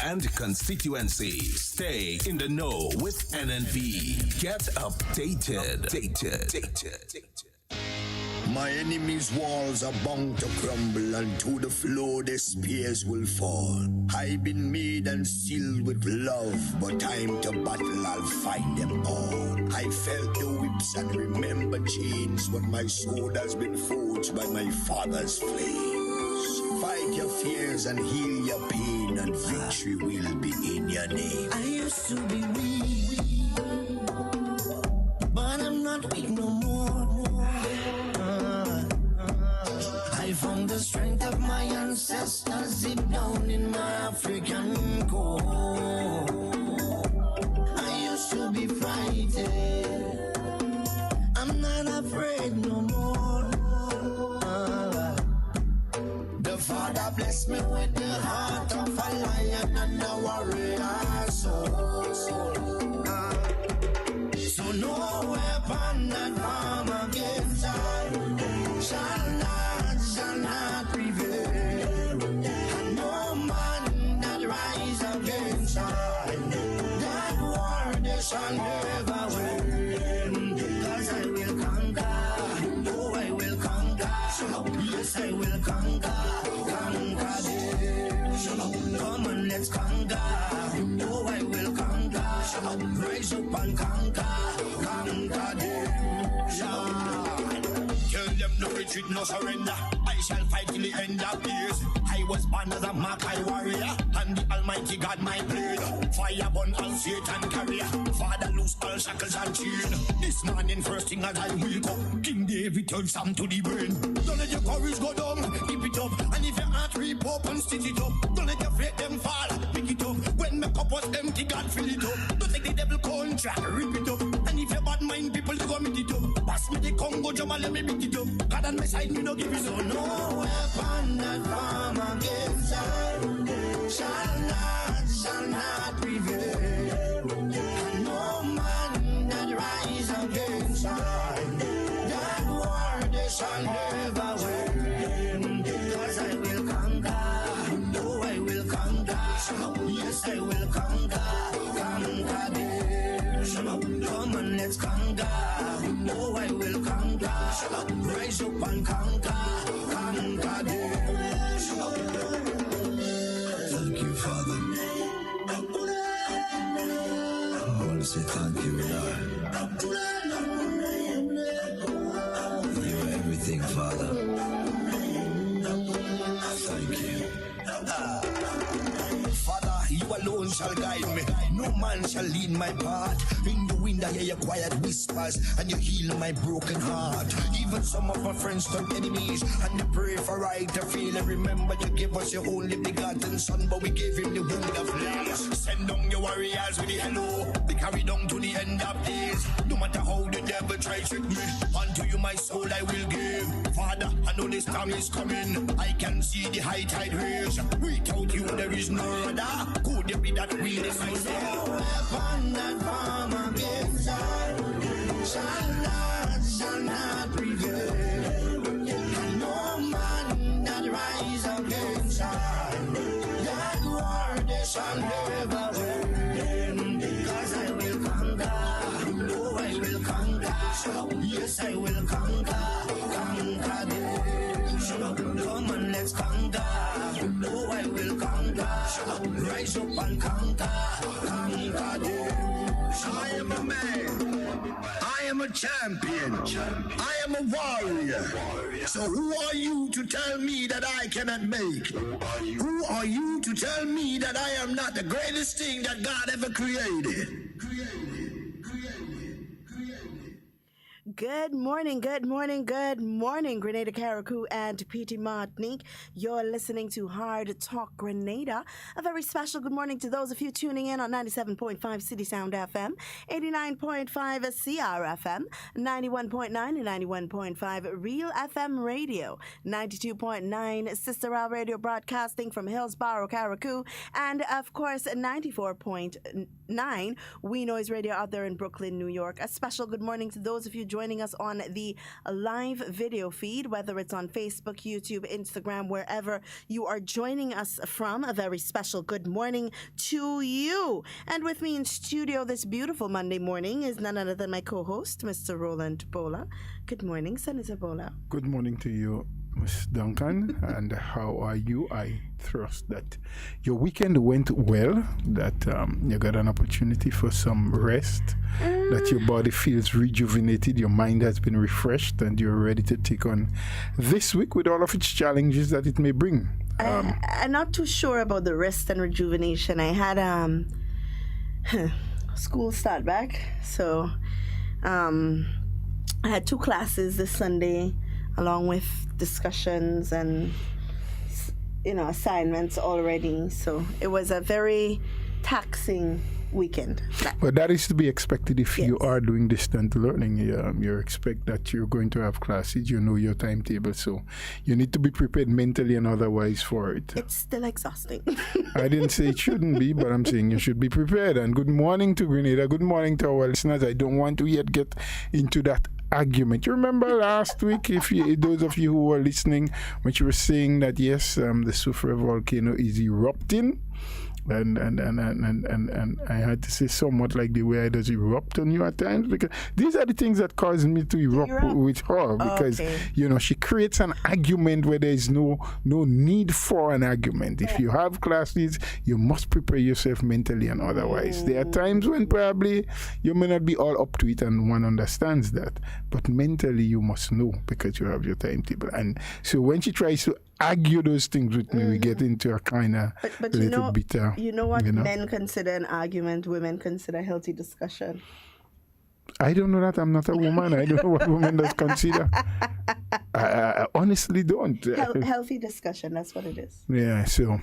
and constituency. Stay in the know with NNB. Get updated. My enemies' walls are bound to crumble, and to the floor their spears will fall. I've been made and sealed with love, but time to battle, I'll find them all. I felt the whips and remember chains, but my sword has been forged by my father's flames. Fight your fears and heal your pain, and victory will be in your name. I used to be weak, but I'm not weak no more. I found the strength of my ancestors deep down in my African core. I used to be frightened, I'm not afraid no more. The Father blessed me with the heart of a lion and a warrior soul. So no weapon that form against I shall not prevail. And no man that rise against I, that war they shall never win. Cause I will conquer, oh I will conquer, yes I will conquer them. Come on, let's conquer, oh I will conquer, rise up and conquer them. Tell them no retreat, no surrender. I shall fight till the end of days. I was born as a Makai warrior, and the Almighty God my blade. Fire burn all Satan carrier. Father loose all shackles and chain. This morning first thing as I wake up, King David turns Sam to the brain. Don't let your courage go down, keep it up. And if your heart rip up and stitch it up, don't let your faith them fall, pick it up. When my cup was empty, God fill it up. Don't take the devil contract, rip it up. And if your bad mind people to go meet it up, pass me the Congo drum and let me beat it up. God on my side, me no give it up. So no weapon that form against I shall not prevail. And no man that rise against I, that war they shall never win. Cause I will conquer, oh I will conquer, yes I will conquer them. Come on, let's conquer, oh I will conquer, rise up and conquer them. Thank you, Father. I want to say thank you, Lord. You are everything, Father. Thank you. Father, you alone shall guide me. No man shall lead my path. In the wind I hear your quiet whispers, and you heal my broken heart. Even some of my friends turn enemies, and they pray for right to feel. And remember you gave us your only begotten son, but we gave him the wound of flesh. Send down your warriors with the hello, they carry down to the end of days. No matter how the devil try trick me, unto you my soul I will give. Father, I know this time is coming. I can see the high tide raise. Without you there is no other. Could it be that we decide? No weapon that form against I shall not prevail. And no man that rise against I, that war they shall never win. Cause I will conquer, oh I will conquer, yes I will conquer them. Come on, let's conquer, oh I will conquer, rise up and conquer them. I am a man, I am a champion, I am a warrior. So who are you to tell me that I cannot make? Who are you to tell me that I am not the greatest thing that God ever created? Good morning, Grenada, Carriacou, and Petite Martinique. You're listening to Hard Talk Grenada. A very special good morning to those of you tuning in on 97.5 CitysoundFM, 89.5 CRFM, 91.9 and 91.5 RealFM Radio, 92.9 Sister Al Radio broadcasting from Hillsborough, Carriacou, and of course 94.9 We Noise Radio out there in Brooklyn, New York. A special good morning to those of you joining joining us on the live video feed, whether it's on Facebook, YouTube, Instagram, wherever you are joining us from. A very special good morning to you. And with me in studio this beautiful Monday morning is none other than my co-host, Mr. Roland Bola. Good morning, Senator Bola. Good morning to you, Ms. Duncan. And how are you? I trust that your weekend went well, that you got an opportunity for some rest, that your body feels rejuvenated, your mind has been refreshed, and you're ready to take on this week with all of its challenges that it may bring. I'm not too sure about the rest and rejuvenation. I had school start back, so I had 2 classes this Sunday, along with discussions and assignments already. So it was a very taxing weekend. But that is to be expected if you are doing distant learning. You expect that you're going to have classes, you know your timetable, so you need to be prepared mentally and otherwise for it. It's still exhausting. I didn't say it shouldn't be, but I'm saying you should be prepared. And good morning to Grenada. Good morning to our listeners. I don't want to yet get into that argument. You remember last week, those of you who were listening, when you were saying that yes, the Soufrière volcano is erupting, and I had to say somewhat like the way it does erupt on you at times, because these are the things that cause me to erupt with her, because she creates an argument where there is no need for an argument. If you have classes, you must prepare yourself mentally and otherwise. There are times when probably you may not be all up to it, and one understands that, but mentally you must know, because you have your timetable. And so when she tries to argue those things with me, we get into a kind of little bitter. You know what men consider an argument, women consider healthy discussion. I don't know that. I'm not a woman. I don't know what women does consider. I honestly don't. Healthy discussion, that's what it is. Yeah, so.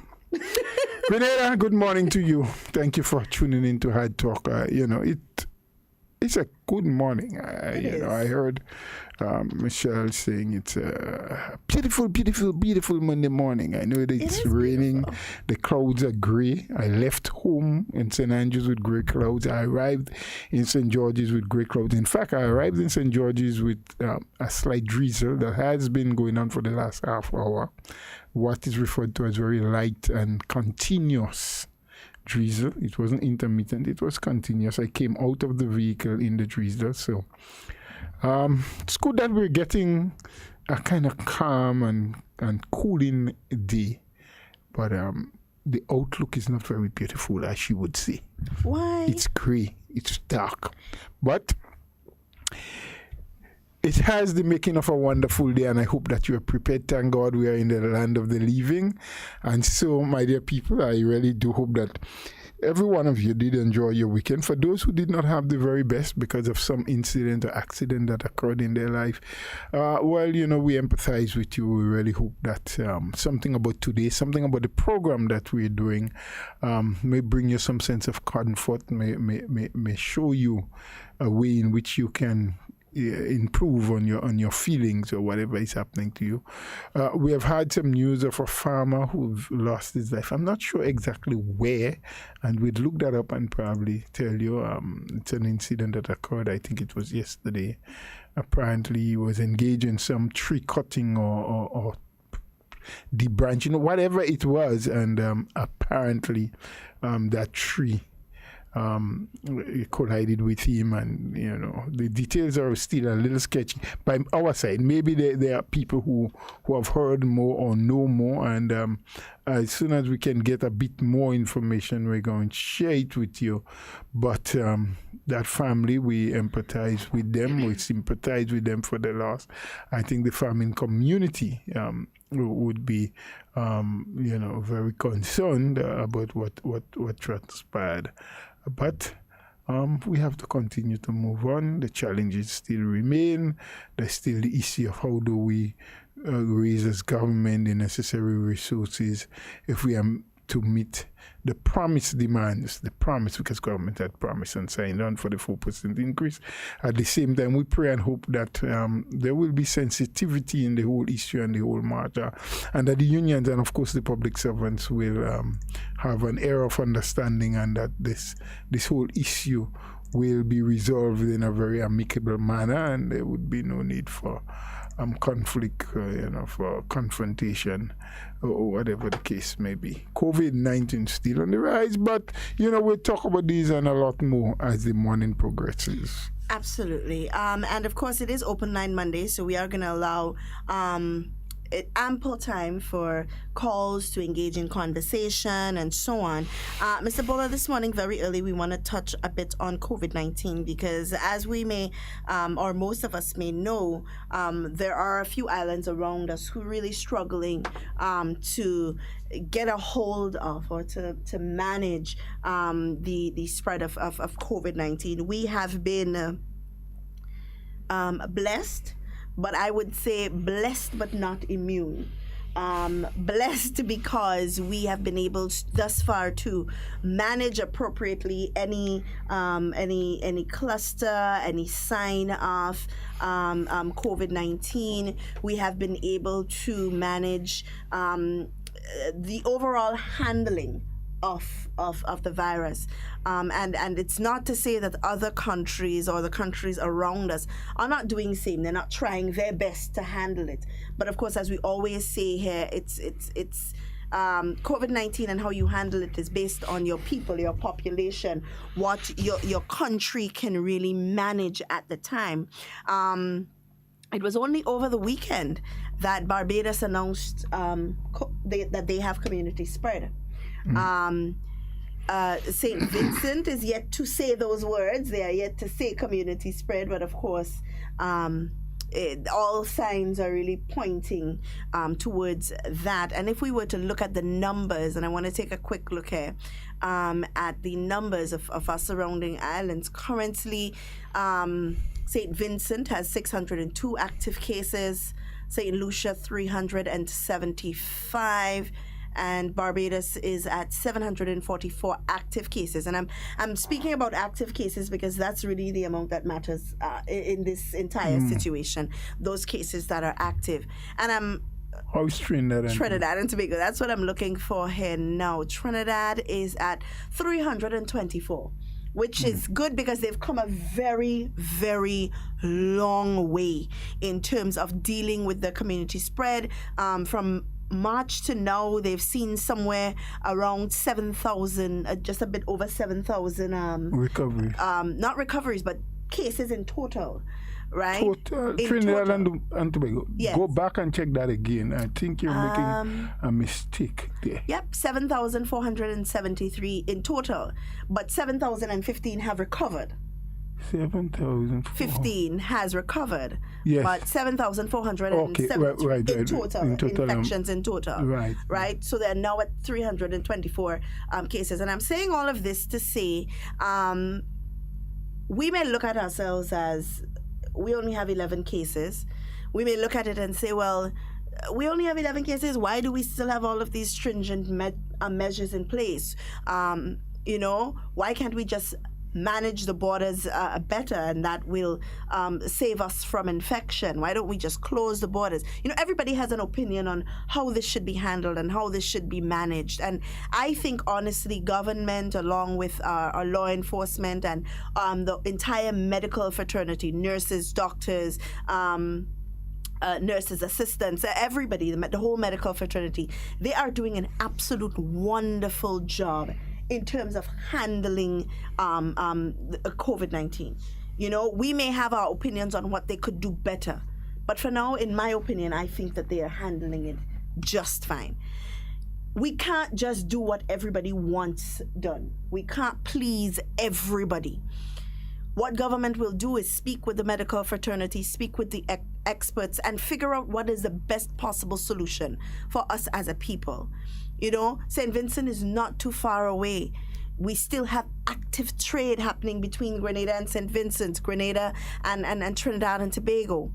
Grenada, good morning to you. Thank you for tuning in to Hard Talk. It's a good morning. I heard Michelle saying it's a beautiful, beautiful, beautiful Monday morning. I know that it's raining. Beautiful. The clouds are grey. I left home in St. Andrews with grey clouds. I arrived in St. George's with grey clouds. In fact, I arrived in St. George's with a slight drizzle that has been going on for the last half hour. What is referred to as very light and continuous drizzle. It wasn't intermittent, it was continuous. I came out of the vehicle in the drizzle, so it's good that we're getting a kind of calm and cooling day, but the outlook is not very beautiful, as she would say. Why? It's grey, it's dark, but it has the making of a wonderful day, and I hope that you are prepared. Thank God we are in the land of the living. And so, my dear people, I really do hope that every one of you did enjoy your weekend. For those who did not have the very best because of some incident or accident that occurred in their life, we empathize with you. We really hope that something about today, something about the program that we're doing may bring you some sense of comfort, may show you a way in which you can improve on your feelings or whatever is happening to you. We have had some news of a farmer who lost his life. I'm not sure exactly where, and we'd look that up and probably tell you. It's an incident that occurred, I think it was yesterday. Apparently he was engaged in some tree cutting or debranching, whatever it was, and apparently that tree collided with him, and the details are still a little sketchy by our side. Maybe there are people who have heard more or know more, and as soon as we can get a bit more information, we're going to share it with you. But that family, we empathize with them, we sympathize with them for the loss. I think the farming community would be very concerned about what transpired. But we have to continue to move on. The challenges still remain. There's still the issue of how do we raise as government the necessary resources if we are to meet the promised demands, because government had promised and signed on for the 4% increase. At the same time, we pray and hope that there will be sensitivity in the whole issue and the whole matter, and that the unions and, of course, the public servants will have an air of understanding, and that this whole issue will be resolved in a very amicable manner, and there would be no need for conflict, for confrontation, or whatever the case may be. COVID-19 still on the rise, but we'll talk about these and a lot more as the morning progresses. Absolutely. And of course, it is Open Line Monday, so we are going to allow ample time for calls to engage in conversation and so on. Mr. Bola, this morning, very early, we want to touch a bit on COVID-19 because as we may, or most of us may know, there are a few islands around us who are really struggling to get a hold of or to manage the spread of COVID-19. We have been blessed, but I would say blessed but not immune. Blessed because we have been able thus far to manage appropriately any cluster, any sign of COVID-19. We have been able to manage the overall handling of the virus, and it's not to say that other countries or the countries around us are not doing the same. They're not trying their best to handle it. But of course, as we always say here, it's COVID-19 and how you handle it is based on your people, your population, what your country can really manage at the time. It was only over the weekend that Barbados announced that they have community spread. St. Vincent is yet to say those words. They are yet to say community spread, but of course, all signs are really pointing towards that. And if we were to look at the numbers, and I want to take a quick look here at the numbers of our surrounding islands. Currently, St. Vincent has 602 active cases, St. Lucia 375, and Barbados is at 744 active cases. And I'm speaking about active cases because that's really the amount that matters in this entire situation, those cases that are active. And how's Trinidad and Tobago, that's what I'm looking for here now. Trinidad is at 324. Which is good because they've come a very, very long way in terms of dealing with the community spread. From March to now, they've seen somewhere around 7,000, just a bit over 7,000 recoveries. Not recoveries, but cases in total. Right? Trinidad and Tobago. Yes. Go back and check that again. I think you're making a mistake there. Yep, 7,473 in total, but 7,015 have recovered. 7,015 has recovered, yes. But 7,470 right, in total infections in total. Right. So they're now at 324 cases. And I'm saying all of this to say we may look at ourselves as we only have 11 cases. We may look at it and say, well, we only have 11 cases. Why do we still have all of these stringent measures in place? Why can't we just manage the borders better, and that will save us from infection? Why don't we just close the borders? Everybody has an opinion on how this should be handled and how this should be managed. And I think, honestly, government, along with our law enforcement and the entire medical fraternity, nurses, doctors, nurses, assistants, everybody, the whole medical fraternity, they are doing an absolute wonderful job in terms of handling COVID-19. We may have our opinions on what they could do better, but for now, in my opinion, I think that they are handling it just fine. We can't just do what everybody wants done. We can't please everybody. What government will do is speak with the medical fraternity, speak with the experts, and figure out what is the best possible solution for us as a people. St. Vincent is not too far away. We still have active trade happening between Grenada and St. Vincent, Grenada and Trinidad and Tobago.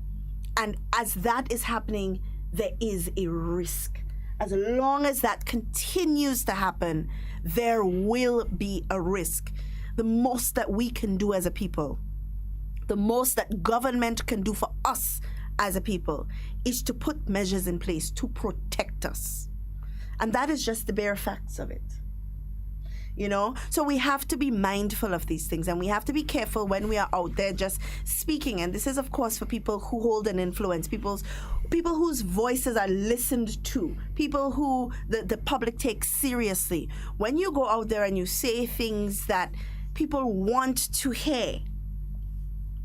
And as that is happening, there is a risk. As long as that continues to happen, there will be a risk. The most that we can do as a people, the most that government can do for us as a people, is to put measures in place to protect us. And that is just the bare facts of it. you know? So we have to be mindful of these things, and we have to be careful when we are out there just speaking. And this is, of course, for people who hold an influence, people whose voices are listened to, people who the public takes seriously. When you go out there and you say things that people want to hear,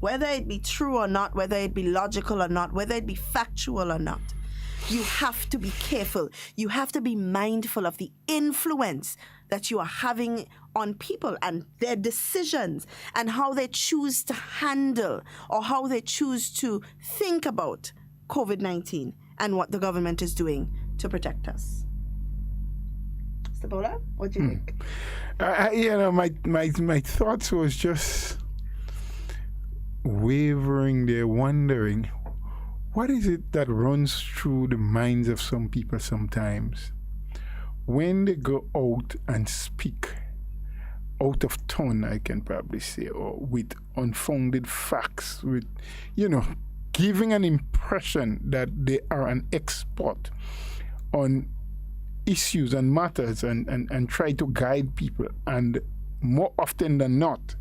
whether it be true or not, whether it be logical or not, whether it be factual or not, you have to be careful. You have to be mindful of the influence that you are having on people and their decisions and how they choose to handle or how they choose to think about COVID-19 and what the government is doing to protect us. Mr. Bola, what do you think? My thoughts was just wavering there, wondering, what is it that runs through the minds of some people sometimes when they go out and speak out of tone, I can probably say, or with unfounded facts, with, giving an impression that they are an expert on issues and matters and try to guide people. And more often than not,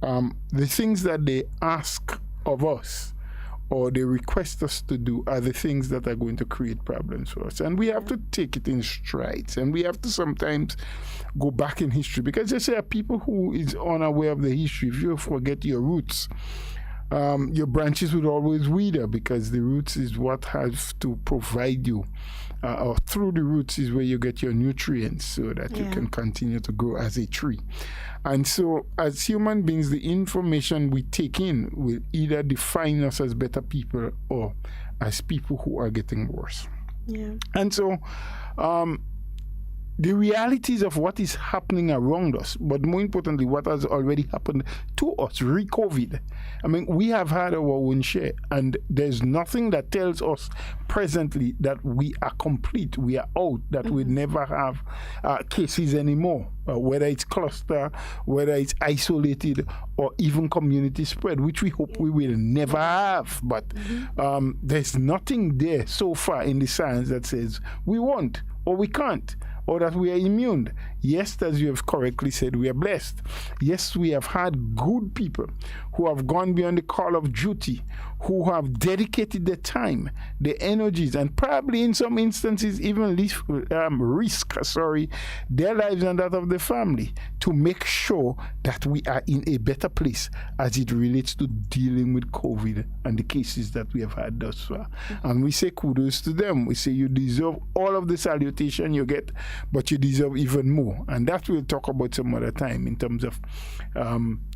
the things that they ask of us or they request us to do are the things that are going to create problems for us. And we have to take it in strides. And we have to sometimes go back in history, because there are people who is unaware of the history. If you forget your roots, your branches would always wither, because the roots is what has to provide you, or through the roots is where you get your nutrients so that you can continue to grow as a tree. And so as human beings, the information we take in will either define us as better people or as people who are getting worse. Yeah. And so the realities of what is happening around us, but more importantly, what has already happened to us, re-COVID. I mean, we have had our own share, and there's nothing that tells us presently that we are complete, we are out, that we never have cases anymore, whether it's cluster, whether it's isolated, or even community spread, which we hope we will never have. But there's nothing there so far in the science that says we won't or we can't, or that we are immune. Yes, as you have correctly said, we are blessed. Yes, we have had good people who have gone beyond the call of duty, who have dedicated their time, their energies, and probably in some instances even risk their lives and that of the family to make sure that we are in a better place as it relates to dealing with COVID and the cases that we have had thus far. And we say kudos to them. We say you deserve all of the salutation you get, but you deserve even more. And that we'll talk about some other time in terms of,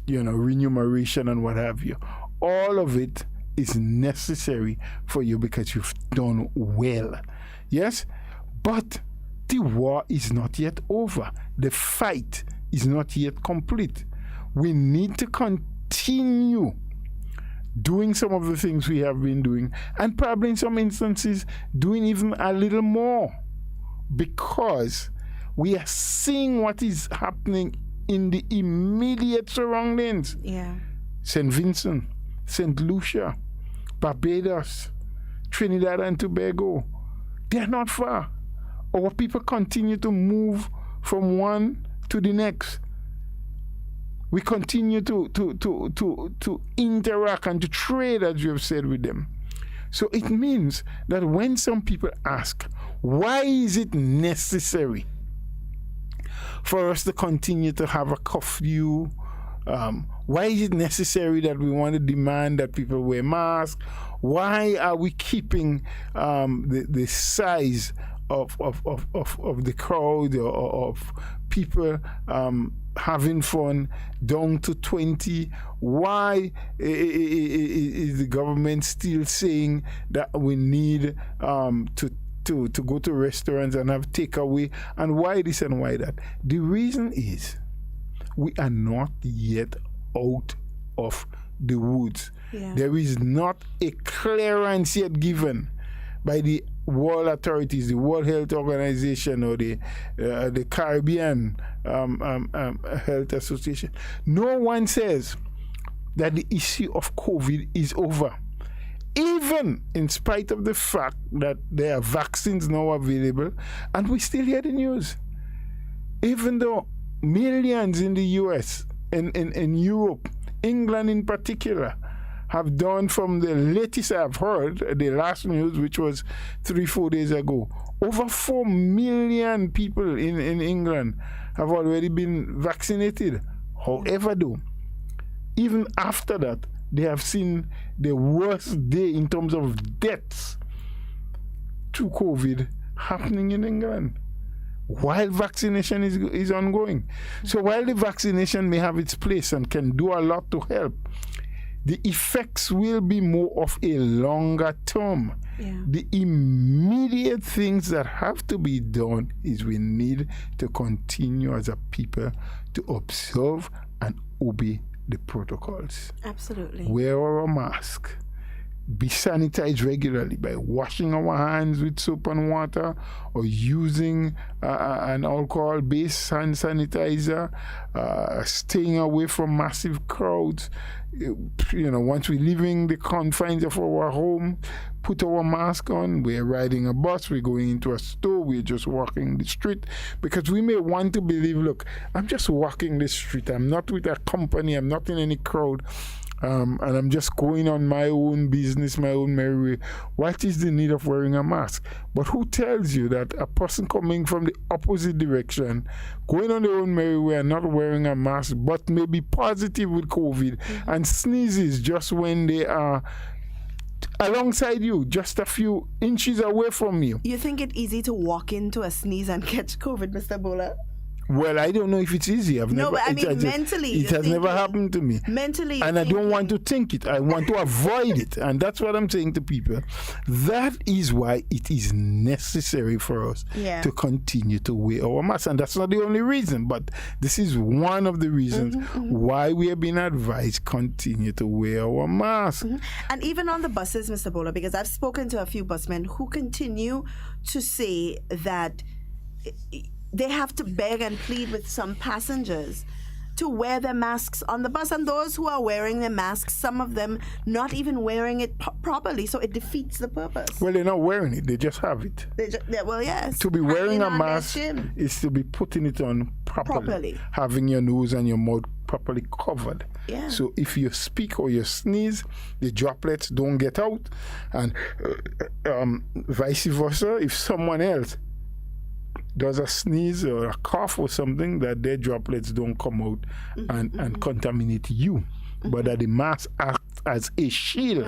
remuneration and what have you. All of it is necessary for you because you've done well. Yes? But the war is not yet over. The fight is not yet complete. We need to continue doing some of the things we have been doing, and probably in some instances doing even a little more, because we are seeing what is happening in the immediate surroundings. Yeah. St. Vincent, St. Lucia, Barbados, Trinidad and Tobago, they're not far. Our people continue to move from one to the next. We continue to interact and to trade, as you have said, with them. So it means that when some people ask, why is it necessary for us to continue to have a curfew? Why is it necessary that we want to demand that people wear masks? Why are we keeping the size of the crowd or of people having fun down to 20? Why is the government still saying that we need to go to restaurants and have takeaway? And why this and why that? The reason is we are not yet out of the woods. Yeah. There is not a clearance yet given by the world authorities, the World Health Organization, or the Caribbean Health Association. No one says that the issue of COVID is over, even in spite of the fact that there are vaccines now available, and we still hear the news. Even though millions in the US, in Europe, England in particular, have done, from the latest I've heard, the last news, which was 3-4 days ago, over 4 million people in England have already been vaccinated. However, though, even after that, they have seen the worst day in terms of deaths to COVID happening in England, while vaccination is ongoing. So while the vaccination may have its place and can do a lot to help, the effects will be more of a longer term. Yeah. The immediate things that have to be done is we need to continue as a people to observe and obey the protocols. Absolutely. Wear our mask. Be sanitized regularly by washing our hands with soap and water, or using an alcohol-based hand sanitizer, staying away from massive crowds. Once we're leaving the confines of our home, put our mask on. We're riding a bus, we're going into a store, we're just walking the street, because we may want to believe, look, I'm just walking the street, I'm not with a company, I'm not in any crowd, and I'm just going on my own business, my own merry way. What is the need of wearing a mask? But who tells you that a person coming from the opposite direction, going on their own merry way and not wearing a mask, but may be positive with COVID, and sneezes just when they are alongside you, just a few inches away from you? You think it's easy to walk into a sneeze and catch COVID, Mr. Bola? Well, I don't know if it's easy. But I mean, mentally. It has never happened to me. Mentally. And I don't want to think it. I want to avoid it. And that's what I'm saying to people. That is why it is necessary for us to continue to wear our masks. And that's not the only reason, but this is one of the reasons why we have been advised continue to wear our masks. And even on the buses, Mr. Bola, because I've spoken to a few busmen who continue to say that they have to beg and plead with some passengers to wear their masks on the bus. And those who are wearing their masks, some of them not even wearing it properly, so it defeats the purpose. Well, they're not wearing it, they just have it. Well, yes. To be wearing a mask is to be putting it on properly. Having your nose and your mouth properly covered. Yeah. So if you speak or you sneeze, the droplets don't get out. And vice versa, if someone else does a sneeze or a cough or something, that their droplets don't come out and contaminate you, but that the mask acts as a shield,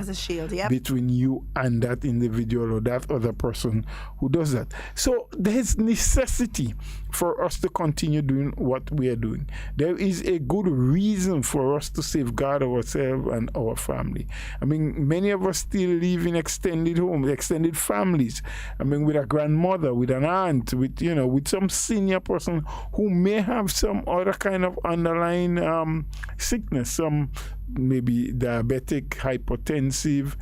between you and that individual or that other person who does that. So there's necessity for us to continue doing what we are doing. There is a good reason for us to safeguard ourselves and our family. I mean, many of us still live in extended homes, extended families. I mean, with a grandmother, with an aunt, with some senior person who may have some other kind of underlying sickness, some maybe diabetic, hypertensive,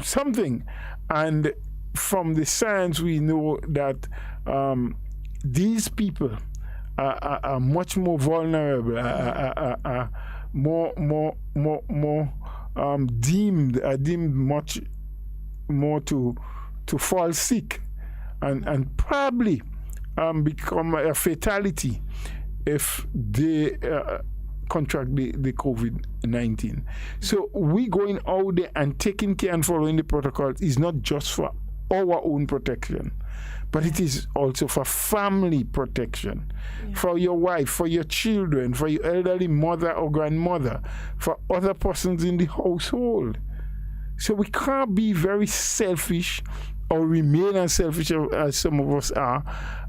something. And from the science, we know that these people are much more vulnerable, are deemed much more to fall sick and probably become a fatality if they contract the COVID-19. So we going out there and taking care and following the protocols is not just for our own protection, but it is also for family protection, for your wife, for your children, for your elderly mother or grandmother, for other persons in the household. So we can't be very selfish or remain as selfish as some of us are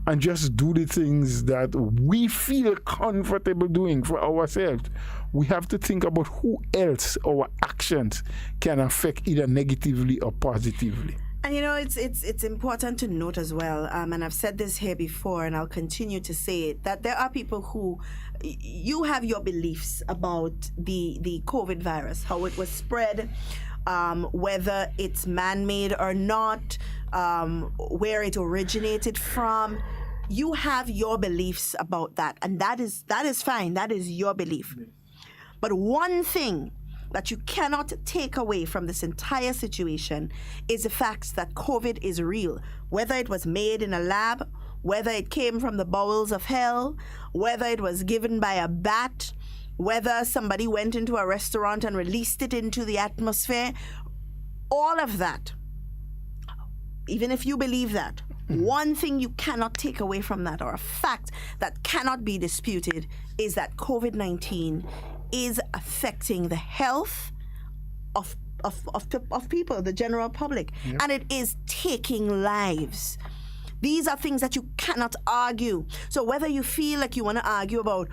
and just do the things that we feel comfortable doing for ourselves. We have to think about who else our actions can affect either negatively or positively. And it's important to note as well, and I've said this here before and I'll continue to say it, that there are people who, you have your beliefs about the COVID virus, how it was spread, whether it's man-made or not, where it originated from. You have your beliefs about that, and that is fine. That is your belief. But one thing that you cannot take away from this entire situation is the fact that COVID is real. Whether it was made in a lab, whether it came from the bowels of hell, whether it was given by a bat, whether somebody went into a restaurant and released it into the atmosphere, all of that, even if you believe that, one thing you cannot take away from that, or a fact that cannot be disputed, is that COVID-19 is affecting the health of people, the general public, and it is taking lives. These are things that you cannot argue. So whether you feel like you want to argue about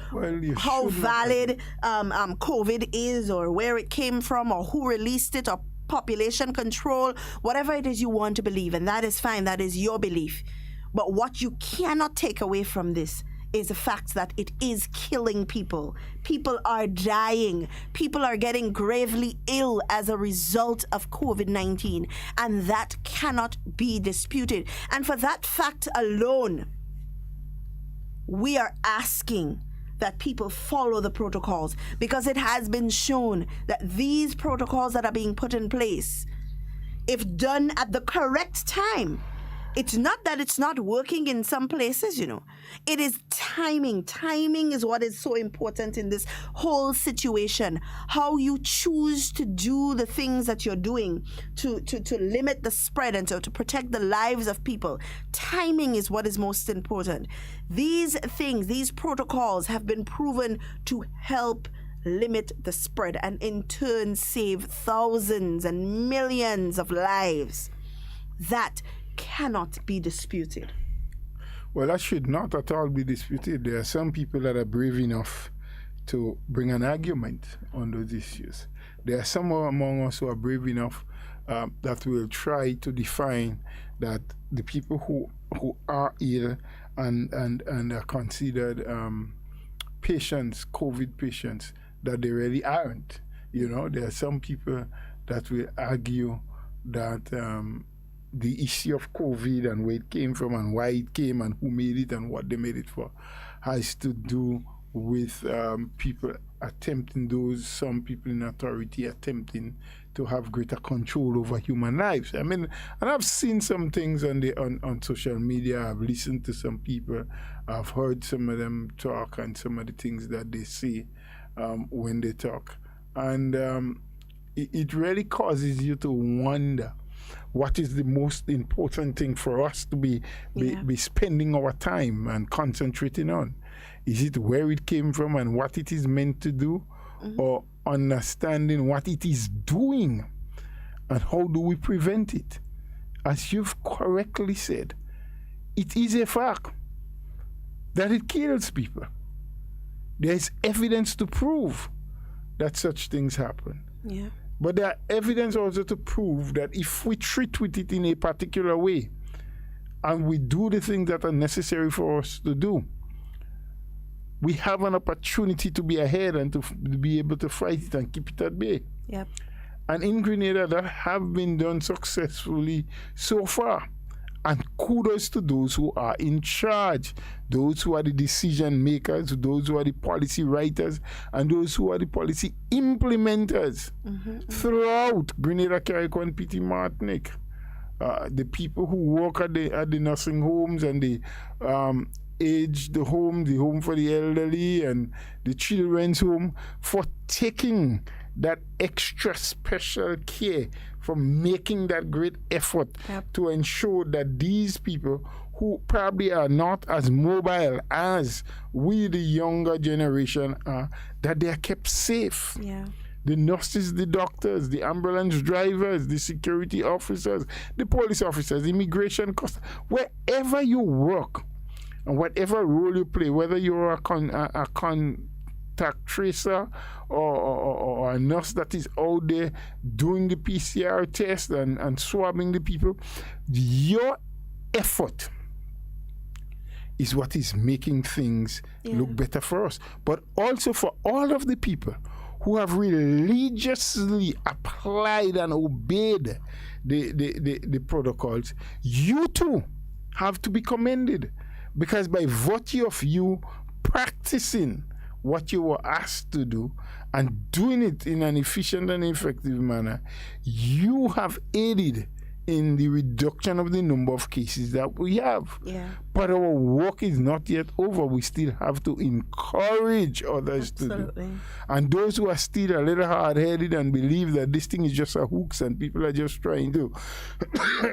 how valid COVID is, or where it came from, or who released it, or population control, whatever it is you want to believe, and that is fine, that is your belief. But what you cannot take away from this is the fact that it is killing people. People are dying. People are getting gravely ill as a result of COVID-19, and that cannot be disputed. And for that fact alone, we are asking that people follow the protocols, because it has been shown that these protocols that are being put in place, if done at the correct time, it's not that it's not working in some places, It is timing. Timing is what is so important in this whole situation. How you choose to do the things that you're doing to limit the spread and to protect the lives of people. Timing is what is most important. These things, these protocols have been proven to help limit the spread and in turn save thousands and millions of lives. That cannot be disputed. Well, that should not at all be disputed. There are some people that are brave enough to bring an argument on those issues. There are some among us who are brave enough that will try to define that the people who are ill and are considered patients, COVID patients, that they really aren't. There are some people that will argue that the issue of COVID and where it came from and why it came and who made it and what they made it for has to do with people some people in authority attempting to have greater control over human lives. I mean, and I've seen some things on social media. I've listened to some people. I've heard some of them talk and some of the things that they say when they talk. And it really causes you to wonder, what is the most important thing for us to be spending our time and concentrating on? Is it where it came from and what it is meant to do, or understanding what it is doing and how do we prevent it? As you've correctly said, it is a fact that it kills people. There is evidence to prove that such things happen. Yeah. But there are evidence also to prove that if we treat with it in a particular way and we do the things that are necessary for us to do, we have an opportunity to be ahead and to be able to fight it and keep it at bay. Yep. And in Grenada, that have been done successfully so far. And kudos to those who are in charge, those who are the decision makers, those who are the policy writers, and those who are the policy implementers throughout Grenada, Carriacou, and Petit Martinique. The people who work at the nursing homes and the aged home, the home for the elderly, and the children's home, for taking that extra special care, for making that great effort to ensure that these people who probably are not as mobile as we, the younger generation, are, that they are kept safe. Yeah. The nurses, the doctors, the ambulance drivers, the security officers, the police officers, immigration customs, wherever you work and whatever role you play, whether you're a contact tracer or a nurse that is out there doing the PCR test and swabbing the people, your effort is what is making things look better for us. But also for all of the people who have religiously applied and obeyed the protocols, you too have to be commended. Because by virtue of you practicing what you were asked to do and doing it in an efficient and effective manner, you have aided in the reduction of the number of cases that we have. Yeah. But our work is not yet over. We still have to encourage others to do. And those who are still a little hard-headed and believe that this thing is just a hoax and people are just trying to,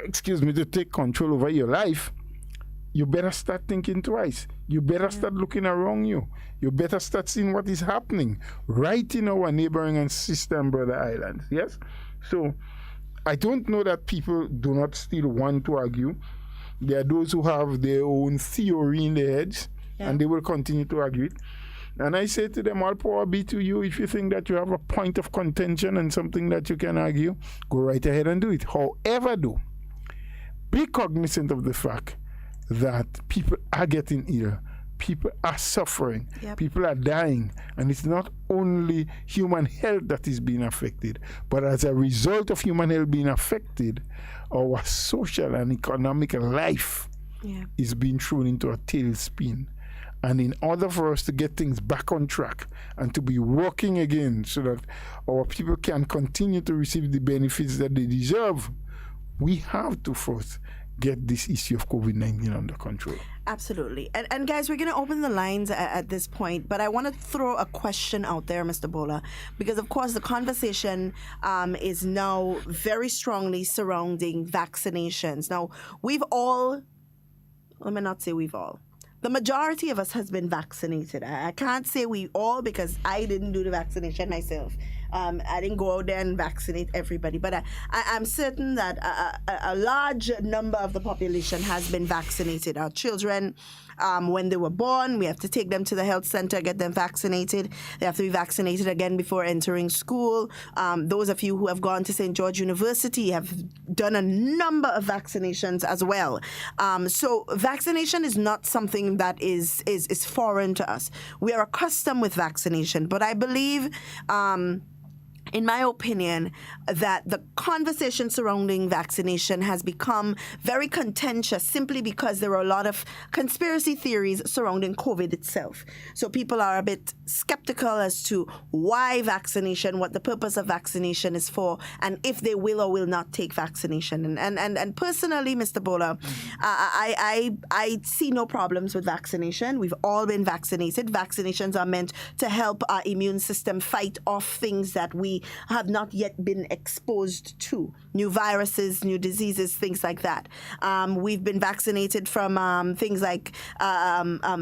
excuse me, to take control over your life, you better start thinking twice. You better start looking around you. You better start seeing what is happening right in our neighboring and sister and brother islands. Yes? So I don't know that people do not still want to argue. There are those who have their own theory in their heads, and they will continue to argue it. And I say to them, all power be to you. If you think that you have a point of contention and something that you can argue, go right ahead and do it. However, though, be cognizant of the fact that people are getting ill, people are suffering, people are dying, and it's not only human health that is being affected, but as a result of human health being affected, our social and economic life is being thrown into a tailspin. And in order for us to get things back on track and to be working again so that our people can continue to receive the benefits that they deserve, we have to first get this issue of COVID-19 under control. Absolutely. And guys, we're going to open the lines at this point, but I want to throw a question out there, Mr. Bola, because of course the conversation is now very strongly surrounding vaccinations. Now, let me not say we've all. The majority of us has been vaccinated. I can't say we all because I didn't do the vaccination myself. I didn't go out there and vaccinate everybody, but I'm certain that a large number of the population has been vaccinated. Our children, when they were born, we have to take them to the health center, get them vaccinated. They have to be vaccinated again before entering school. Those of you who have gone to St. George University have done a number of vaccinations as well. So vaccination is not something that is foreign to us. We are accustomed with vaccination, but I believe in my opinion, that the conversation surrounding vaccination has become very contentious simply because there are a lot of conspiracy theories surrounding COVID itself. So people are a bit skeptical as to why vaccination, what the purpose of vaccination is for, and if they will or will not take vaccination. And personally, Mr. Bola, I see no problems with vaccination. We've all been vaccinated. Vaccinations are meant to help our immune system fight off things that we have not yet been exposed to, new viruses, new diseases, things like that. We've been vaccinated from things like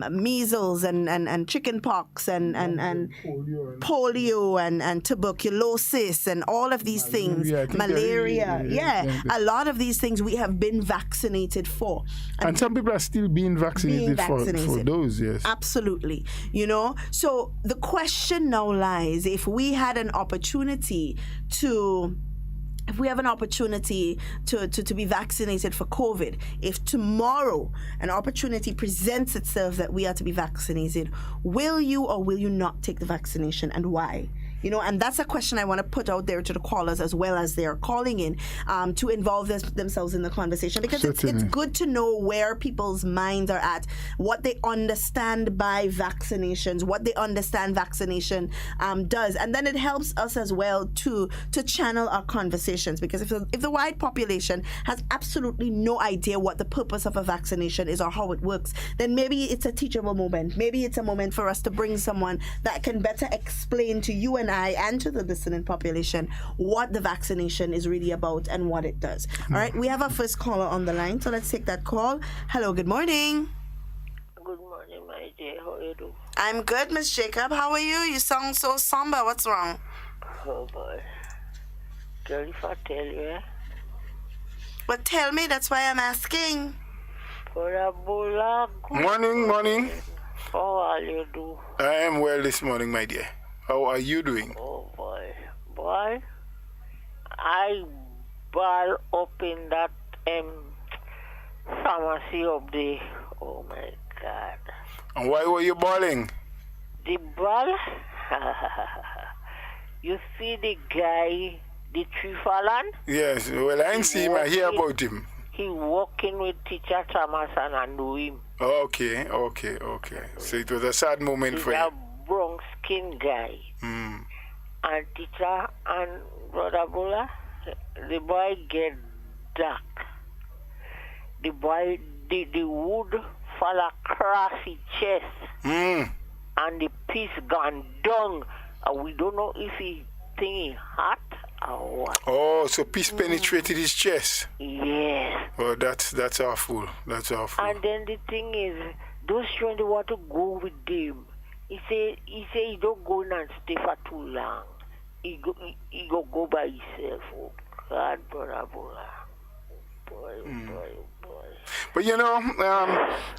measles and chicken pox and polio and tuberculosis and all of these things, malaria. A lot of these things we have been vaccinated for. And some people are still being vaccinated, for those, yes. Absolutely. You know, so the question now lies, if we had an opportunity to be vaccinated for COVID, if tomorrow an opportunity presents itself that we are to be vaccinated, will you or will you not take the vaccination, and why? You know, and that's a question I want to put out there to the callers as well as they're calling in to involve themselves in the conversation, because it's good to know where people's minds are at, what they understand by vaccinations, what they understand vaccination does. And then it helps us as well to channel our conversations, because if the wide population has absolutely no idea what the purpose of a vaccination is or how it works, then maybe it's a teachable moment. Maybe it's a moment for us to bring someone that can better explain to you and I and to the listening population what the vaccination is really about and what it does. All right, we have our first caller on the line, so let's take that call. Hello, good morning. Good morning, my dear. How are you doing? I'm good, Miss Jacob. How are you? You sound so somber. What's wrong? Oh, boy. Girl, if I tell you, eh? But tell me, that's why I'm asking. Morning. How are you doing? I am well this morning, my dear. How are you doing? Oh, boy. I ball up in that pharmacy up there. Oh, my God. And why were you bawling? The ball? You see the guy, the tree fallen? Yes, well, I ain't see him. I hear about him. He walking with teacher Thomas and I know him. Okay. So it was a sad moment for you. He's a brown skin guy. And teacher and brother Bola, the boy get attack. The boy, the wood fall across his chest. And the piece gone down. We don't know if he think he hot or what. Oh, so piece penetrated his chest. Yes. Oh, that's awful. That's awful. And then the thing is, those children they want to go with them. He say he don't go and stay for too long. He go by himself. Oh God, brother. Boy. But you know,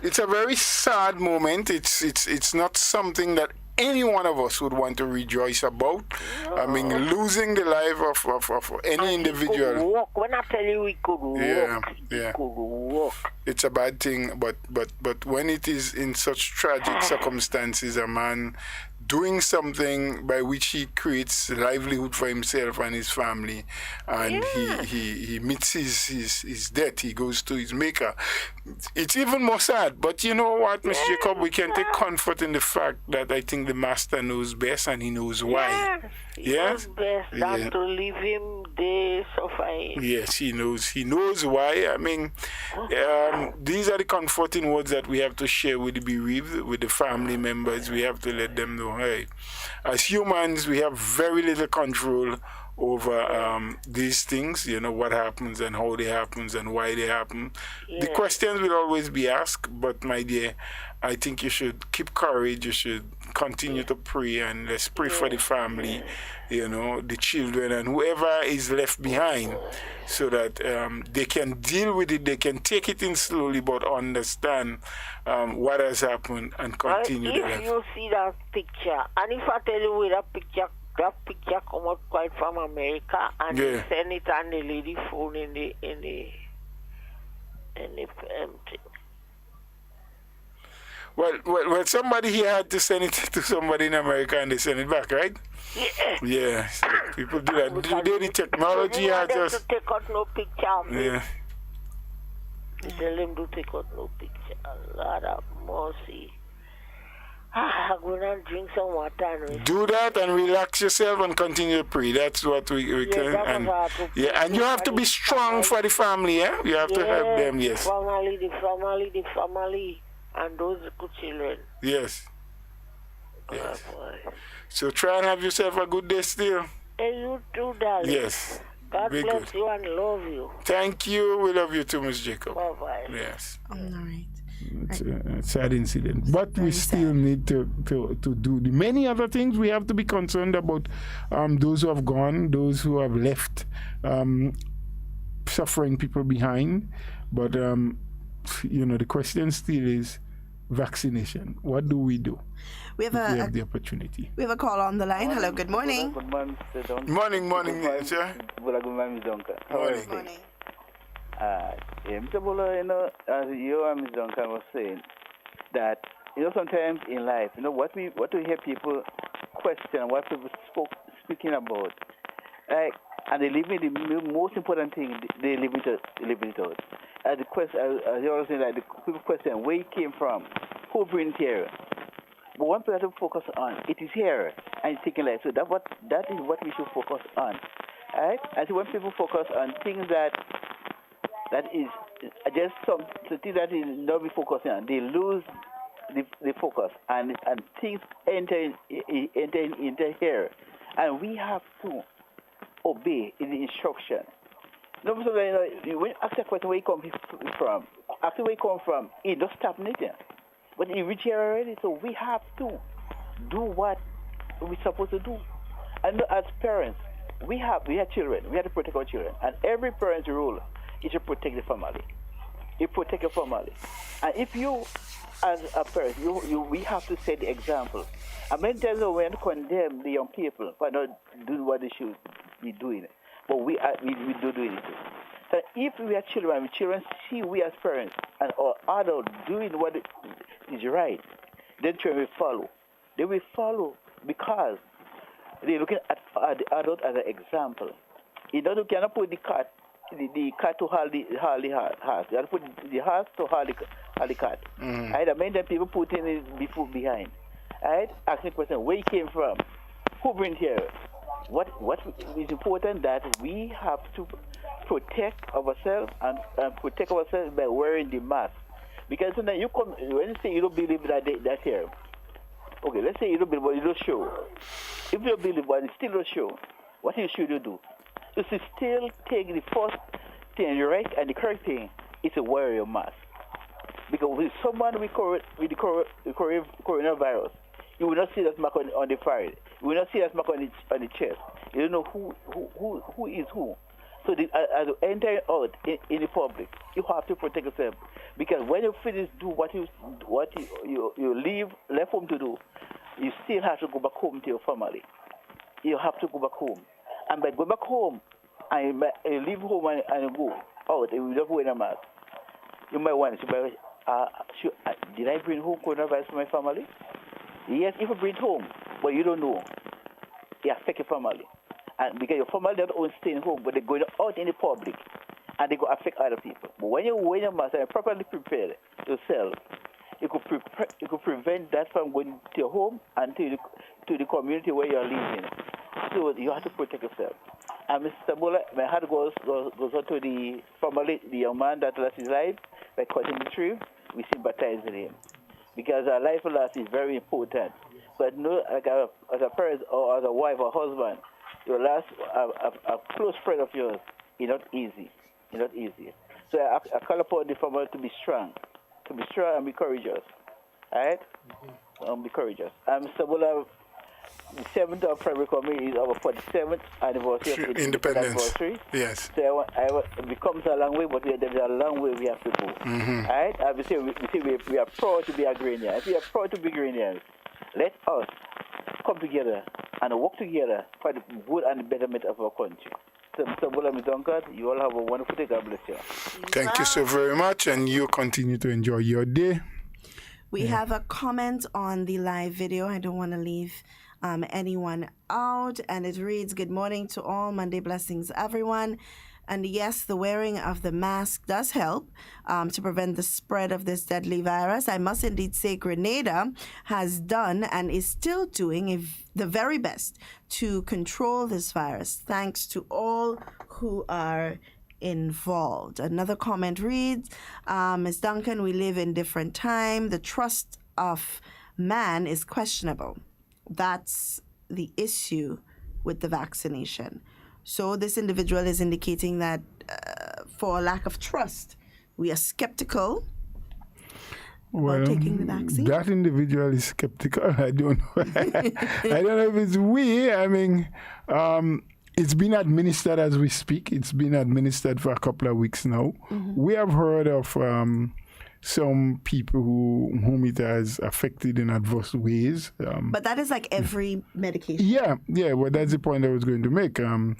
it's a very sad moment. It's not something that any one of us would want to rejoice about. No. I mean, losing the life of any individual. He could walk. When I tell you he could walk, he could walk. It's a bad thing, but when it is in such tragic circumstances, a man doing something by which he creates livelihood for himself and his family, and he meets his death, he goes to his maker. It's even more sad. But you know what, Miss Jacob, we can take comfort in the fact that I think the master knows best and he knows why. He knows best than to leave him there suffering. Yes, he knows why. I mean, these are the comforting words that we have to share with the bereaved, with the family members. We have to let them know, hey, as humans, we have very little control over these things, you know, what happens and how they happen and why they happen. The questions will always be asked, but my dear, I think you should keep courage, you should continue to pray, and let's pray for the family, you know, the children and whoever is left behind, so that they can deal with it, they can take it in slowly, but understand what has happened and continue their life. If you see that picture, and if I tell you where that picture come out quite from America, and they send it on the lady phone in the thing. Well, somebody here had to send it to somebody in America, and they send it back, right? Yeah. So people do that. The technology has just to take out no picture of me. Yeah. You tell them to take out no picture. A lot of mercy. I'm going to drink some water. Do that and relax yourself and continue to pray. That's what we can. And you have to be strong for the family, yeah? You have to help them, yes. The family, and those good children. Yes. Yes. So try and have yourself a good day still. And you too, darling. Yes. God bless you and love you. Thank you. We love you too, Ms. Jacob. Bye-bye. Yes. All right. It's a sad incident, but we still need to do the many other things. We have to be concerned about those who have gone, those who have left, suffering people behind. But you know, the question still is vaccination. What do we do? We have the opportunity. We have a call on the line. Hello, good morning. Good morning, Mr. Duncan. Morning, sir. Good morning, Mr. Duncan. How are you? Morning. Mr. Buller, you know, as you and Mr. Duncan was saying, that, you know, sometimes in life, you know, what we hear people question, what people speaking about, like, and they leave me the most important thing, they leave it out. As the question, as you always say, like, the people question, where it came from, who brings here. But one thing to focus on, it is here, and it's taking life. So that is what we should focus on. Right? And so when people focus on things that is just something that is not be focusing on, they lose the focus, and things enter here, and we have to obey the instruction. No, so when you ask the question where you come from, after where you come from, it doesn't stop nothing. But you reach here already, so we have to do what we're supposed to do. And as parents, we have children. We have to protect our children, and every parent's role is to protect the family. You protect your family, and if you, as a parent, we have to set the example. And many times we want to condemn the young people for not doing what they should be doing, but we do it. So if we are children see we as parents and our adults doing what is right, then children will follow. They will follow because they're looking at the adult as an example. You know, you cannot put the cat to hold the horse. You have to put the horse to hold the cat. Right? I mean that people putting the foot behind. Right? Asking the question, where you came from? Who brings here? What is important that we have to protect ourselves and protect ourselves by wearing the mask. Because when you say you don't believe that here, okay, let's say you don't believe, but you don't show. If you don't believe, but you still don't show, what should you do? You should still take the first thing, the right and the correct thing is to wear your mask. Because with someone with the coronavirus, you will not see that mark on the forehead. You will not see that mark on the chest. You don't know who is who. So as you enter out in the public, you have to protect yourself. Because when you finish do what you left home to do, you still have to go back home to your family. You have to go back home. And by going back home, and you leave home and you go out, and you don't wear a mask, you might want to say, did I bring home coronavirus to my family? Yes, if you bring it home, but you don't know, it affects your family. And because your family don't only stay home, but they're going out in the public, and they go affect other people. But when you wear your mask and properly prepare yourself, you could prevent that from going to your home and to the community where you are living. So you have to protect yourself. And Mr. Bola, my heart goes out to the family, the young man that lost his life by cutting the tree. We sympathize with him. Because our life loss is very important. But no, like as a parent or as a wife or husband, your last a close friend of yours is not easy. It's not easy. So I call upon the family to be strong and be courageous. All right? Be courageous. And Mr. Bola, the 7th of February coming is our 47th anniversary of independence. Yes. So it becomes a long way, but there's a long way we have to go. Mm-hmm. All right? And we are proud to be Grenadians. If we are proud to be Grenadians, let us come together and work together for the good and the betterment of our country. So, Mr. Bola Mizonkat, you all have a wonderful day. God bless you. Thank you so very much, and you continue to enjoy your day. We have a comment on the live video. I don't want to leave anyone out, and it reads, "Good morning to all. Monday blessings, everyone." And yes, the wearing of the mask does help to prevent the spread of this deadly virus. I must indeed say Grenada has done and is still doing the very best to control this virus, thanks to all who are involved. Another comment reads, Ms. Duncan, we live in different time. The trust of man is questionable. That's the issue with the vaccination. So this individual is indicating that for lack of trust, we are skeptical about taking the vaccine. That individual is skeptical. I don't know. I don't know if it's we. I mean, it's been administered as we speak. It's been administered for a couple of weeks now. Mm-hmm. We have heard of some people whom it has affected in adverse ways. But that is like every medication. Yeah. Well, that's the point I was going to make. Our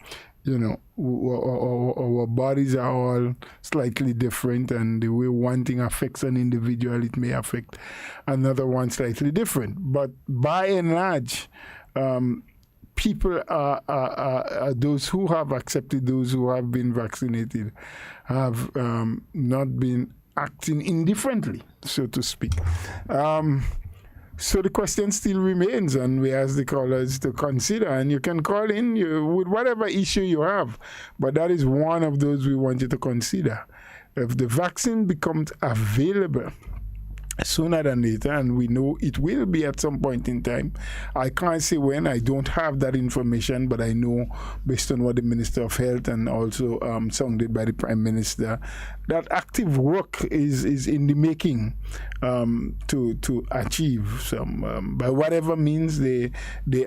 bodies are all slightly different, and the way one thing affects an individual, it may affect another one slightly different. But by and large, people are those who have accepted, those who have been vaccinated, have not been acting indifferently, so to speak. So the question still remains, and we ask the callers to consider, and you can call in with whatever issue you have, but that is one of those we want you to consider. If the vaccine becomes available sooner than later, and we know it will be at some point in time. I can't say when. I don't have that information, but I know based on what the Minister of Health and also sounded by the Prime Minister, that active work is in the making to achieve some. By whatever means, they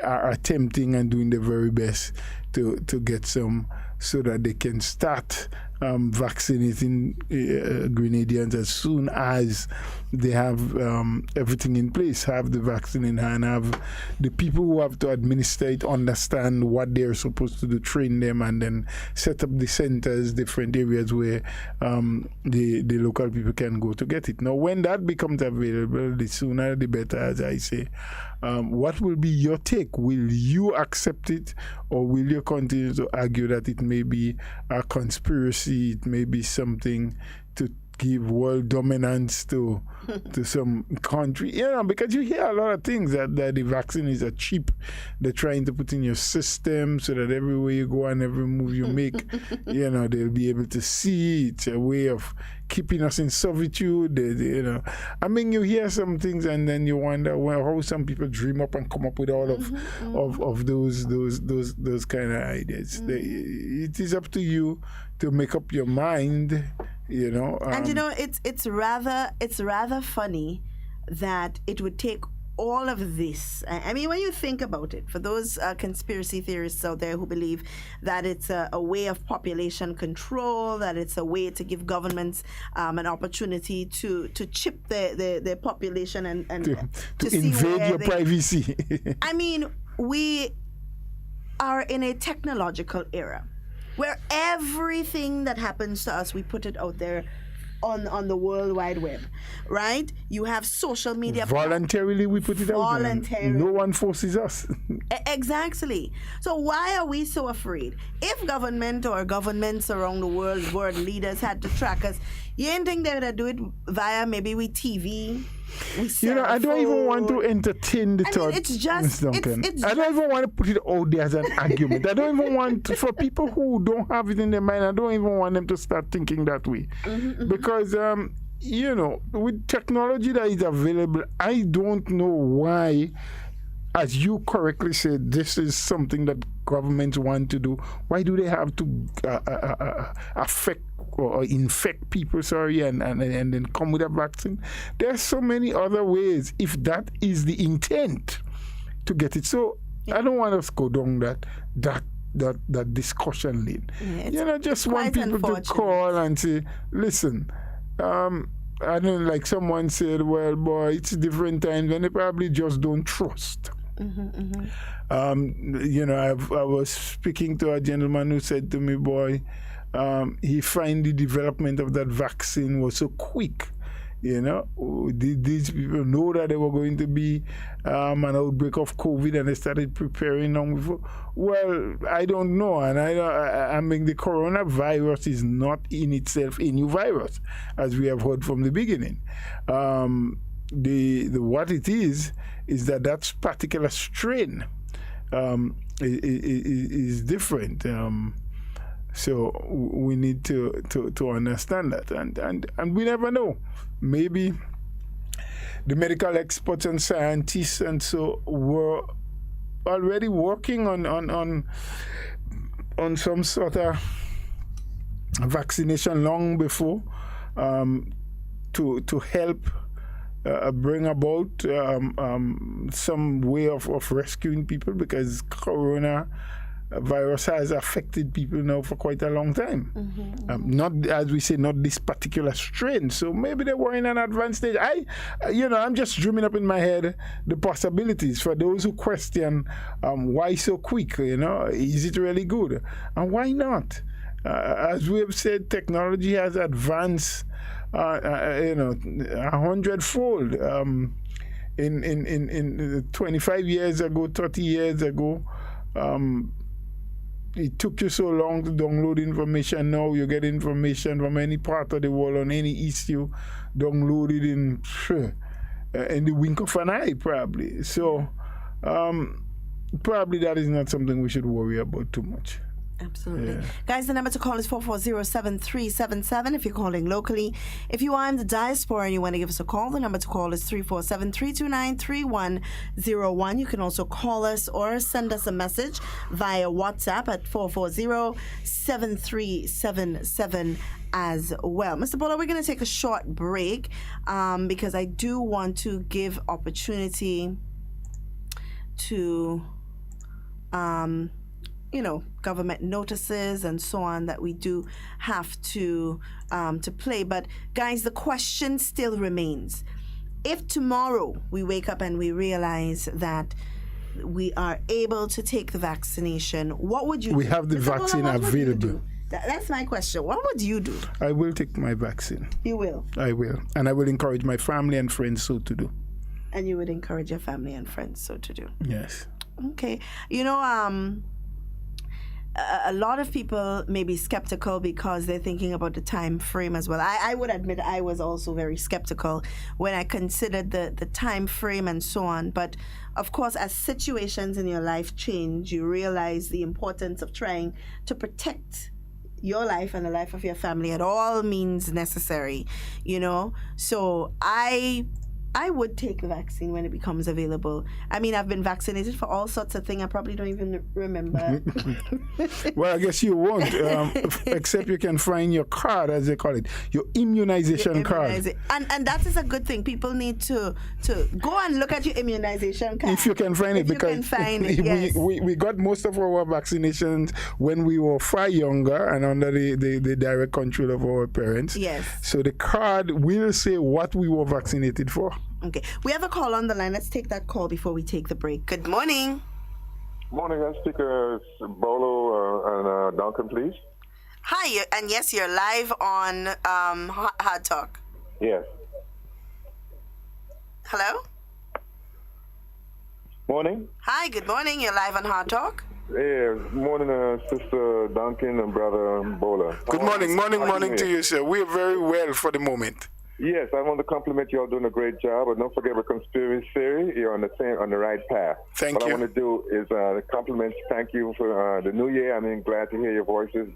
are attempting and doing their very best to get some so that they can start vaccinating Grenadians as soon as they have everything in place, have the vaccine in hand, have the people who have to administer it understand what they're supposed to do, train them, and then set up the centers, different areas where the local people can go to get it. Now, when that becomes available, the sooner the better, as I say. What will be your take? Will you accept it, or will you continue to argue that it may be a conspiracy, it may be something to give world dominance to some country, because you hear a lot of things that the vaccine is a cheap. They're trying to put in your system so that everywhere you go and every move you make, they'll be able to see. It's a way of keeping us in servitude. I mean, you hear some things and then you wonder how some people dream up and come up with all of those kind of ideas. It is up to you to make up your mind. And it's rather funny that it would take all of this. I mean, when you think about it, for those conspiracy theorists out there who believe that it's a way of population control, that it's a way to give governments an opportunity to chip the population and to invade your privacy. I mean, we are in a technological era where everything that happens to us, we put it out there on the World Wide Web, right? You have social media. Voluntarily, we put it out there. No one forces us. Exactly. So why are we so afraid? If government or governments around the world leaders had to track us, you ain't think they would do it via maybe TV? I don't even want to entertain the thought. It's just, I don't even want to put it out there as an argument. I don't even want for people who don't have it in their mind, I don't even want them to start thinking that way. Because, with technology that is available, I don't know why, as you correctly said, this is something that governments want to do. Why do they have to affect or infect people, and then come with a vaccine? There's so many other ways if that is the intent to get it. So I don't want us to go down that discussion lane. Just want people to call and say, listen, I don't like someone said, well, boy, it's different times, and they probably just don't trust. I was speaking to a gentleman who said to me, boy, he find the development of that vaccine was so quick. These people know that there were going to be an outbreak of COVID, and they started preparing long before. Well, I don't know, and I mean, the coronavirus is not in itself a new virus, as we have heard from the beginning. What it is that particular strain is different. So we need to understand that, and we never know. Maybe the medical experts and scientists and so were already working on some sort of vaccination long before to help bring about some way of rescuing people, because coronavirus has affected people now for quite a long time. Not, as we say, not this particular strain. So maybe they were in an advanced stage. I'm just dreaming up in my head the possibilities for those who question why so quick. Is it really good, and why not? As we have said, technology has advanced 100-fold. In 25 years ago, 30 years ago, it took you so long to download information. Now you get information from any part of the world on any issue, downloaded in the wink of an eye, probably. So probably that is not something we should worry about too much. Absolutely. Yeah. Guys, the number to call is 440-7377 if you're calling locally. If you are in the diaspora and you want to give us a call, the number to call is 347-329-3101. You can also call us or send us a message via WhatsApp at 440-7377 as well. Mr. Bola, we're going to take a short break because I do want to give opportunity to government notices and so on that we do have to play. But guys, the question still remains. If tomorrow we wake up and we realize that we are able to take the vaccination, what would you do? We have the vaccine available. That's my question. What would you do? I will take my vaccine. You will? I will. And I will encourage my family and friends so to do. And you would encourage your family and friends so to do? Yes. Okay. a lot of people may be skeptical because they're thinking about the time frame as well. I would admit I was also very skeptical when I considered the time frame and so on. But of course, as situations in your life change, you realize the importance of trying to protect your life and the life of your family at all means necessary, you know. So I would take the vaccine when it becomes available. I mean, I've been vaccinated for all sorts of things. I probably don't even remember. Well, I guess you won't, except you can find your card, as they call it, your immunization card. And that is a good thing. People need to go and look at your immunization card. If you can find it, because yes. we got most of our vaccinations when we were far younger and under the direct control of our parents. Yes. So the card will say what we were vaccinated for. Okay. We have a call on the line. Let's take that call before we take the break. Good morning. Morning. I speak Bolo and Duncan, please. Hi. And yes, you're live on Hard Talk. Yes. Hello? Morning. Hi. Good morning. You're live on Hard Talk. Yeah. Morning, Sister Duncan and Brother Bola. Good morning. Morning to you, sir. We're very well for the moment. Yes, I want to compliment you all doing a great job, but don't forget about conspiracy theory. You're on the right path. Thank you. What I want to do is compliment. Thank you for the new year. I'm glad to hear your voices,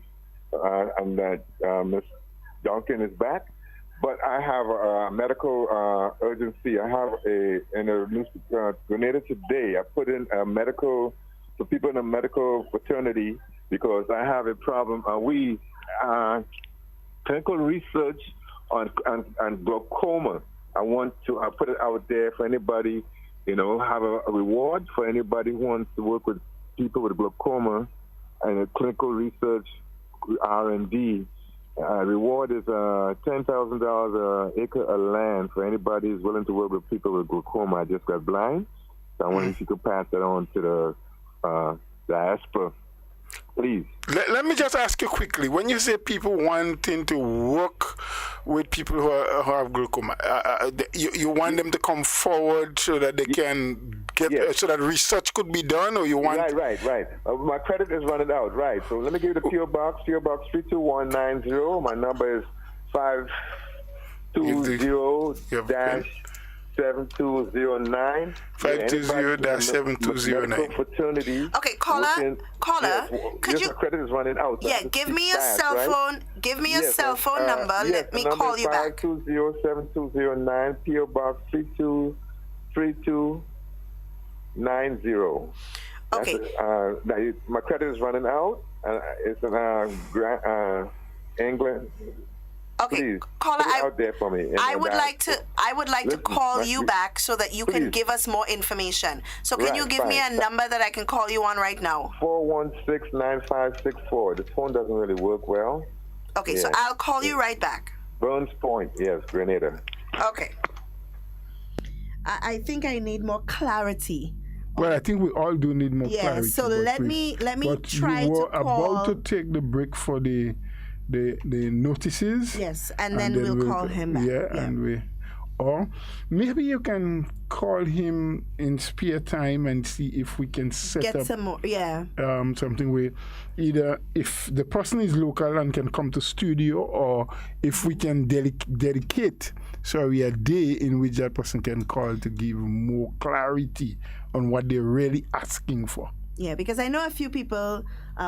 and that Miss Duncan is back. But I have a medical urgency. I have in a news Grenada today. I put in a medical for people in a medical fraternity because I have a problem. We clinical research on glaucoma. I put it out there for anybody, have a reward for anybody who wants to work with people with glaucoma and a clinical research R&D. Reward is $10,000 an acre of land for anybody who's willing to work with people with glaucoma. I just got blind, so I wonder if you could pass that on to the diaspora. Please. Let me just ask you quickly. When you say people wanting to work with people who have glaucoma, you want them to come forward so that they can get, so that research could be done, or you want... Right. My credit is running out, right. So let me give you the PO Box 32190. My number is 520-7209. 520-7209. Fraternity. Okay, caller, could you? Credit is running out. Yeah, give me your cell phone. Give me your cell phone number. Let me call you back. 520-7209. PO Box 323290. Okay. My credit is running out. It's in England. Okay, please, caller, out there for me. I would like to call you back so that you can give us more information. So can you give me a number that I can call you on right now? 416-9564. This phone doesn't really work well. Okay, so I'll call you right back. Burns Point, yes, Grenada. Okay. I think I need more clarity. Well, I think we all do need more clarity. So let me try to call. About to take the break for the notices. Yes, and then we'll call him back. Or maybe you can call him in spare time and see if we can set up some more, something where either if the person is local and can come to studio, or if we can dedicate a day in which that person can call to give more clarity on what they're really asking for. Yeah, because I know a few people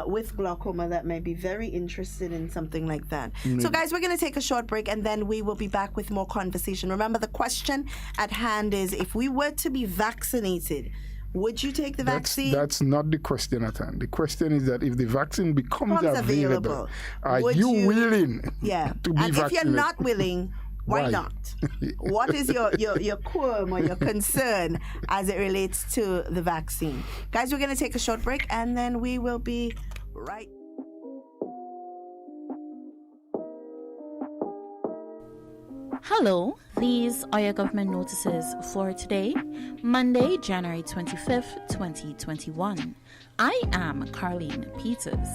with glaucoma that might be very interested in something like that. So, guys, we're going to take a short break, and then we will be back with more conversation. Remember, the question at hand is, if we were to be vaccinated, would you take the vaccine? That's not the question at hand. The question is that if the vaccine becomes available, are you willing to be vaccinated? And if you're not willing, why not? What is your qualm or your concern as it relates to the vaccine? Guys, we're going to take a short break, and then we will be right. Hello, these are your government notices for today, Monday, January 25th, 2021. I am Carleen Peters.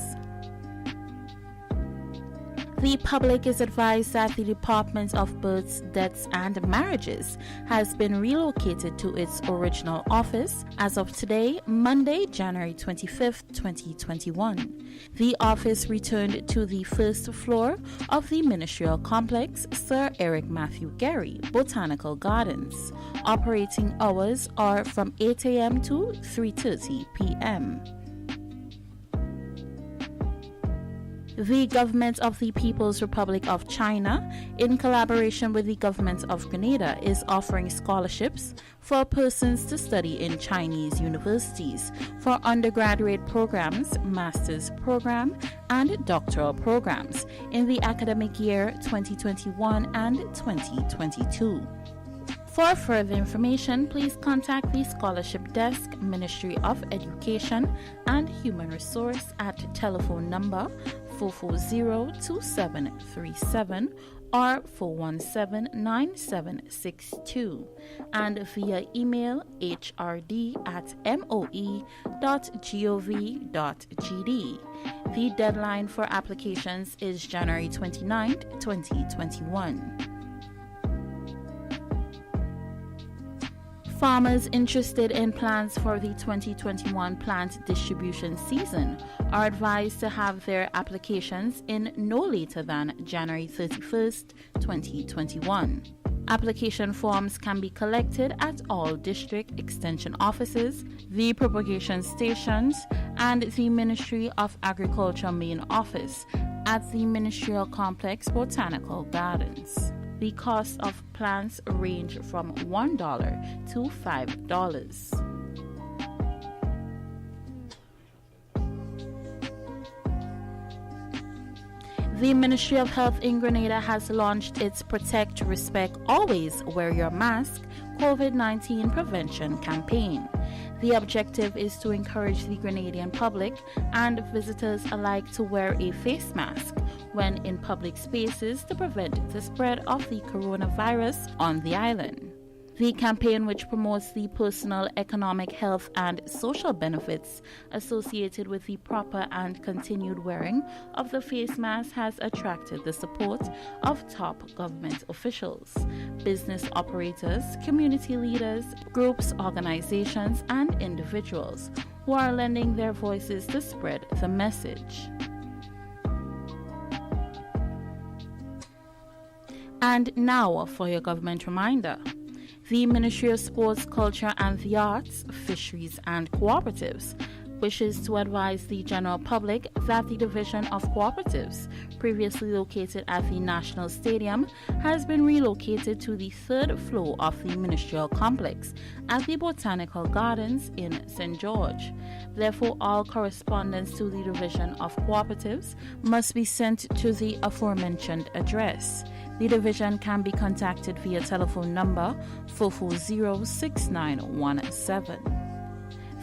The public is advised that the Department of Births, Deaths and Marriages has been relocated to its original office as of today, Monday, January 25th, 2021. The office returned to the first floor of the ministerial complex, Sir Eric Matthew Gerry, Botanical Gardens. Operating hours are from 8 a.m. to 3:30 p.m. The government of the People's Republic of China, in collaboration with the government of Grenada, is offering scholarships for persons to study in Chinese universities for undergraduate programs, master's program, and doctoral programs in the academic year 2021 and 2022. For further information, please contact the Scholarship Desk, Ministry of Education and Human Resource at telephone number 440-2737 or 417-9762 and via email hrd@moe.gov.gd. The deadline for applications is January 29th, 2021. Farmers interested in plants for the 2021 plant distribution season are advised to have their applications in no later than January 31st, 2021. Application forms can be collected at all district extension offices, the propagation stations, and the Ministry of Agriculture main office at the Ministerial Complex Botanical Gardens. The cost of plants range from $1 to $5. The Ministry of Health in Grenada has launched its Protect, Respect, Always Wear Your Mask COVID-19 prevention campaign. The objective is to encourage the Grenadian public and visitors alike to wear a face mask when in public spaces to prevent the spread of the coronavirus on the island. The campaign, which promotes the personal, economic, health, and social benefits associated with the proper and continued wearing of the face mask, has attracted the support of top government officials, business operators, community leaders, groups, organizations, and individuals who are lending their voices to spread the message. And now for your government reminder. The Ministry of Sports, Culture and the Arts, Fisheries and Cooperatives wishes to advise the general public that the Division of Cooperatives, previously located at the National Stadium, has been relocated to the third floor of the ministerial complex at the Botanical Gardens in St. George. Therefore, all correspondence to the Division of Cooperatives must be sent to the aforementioned address. The division can be contacted via telephone number 440-6917.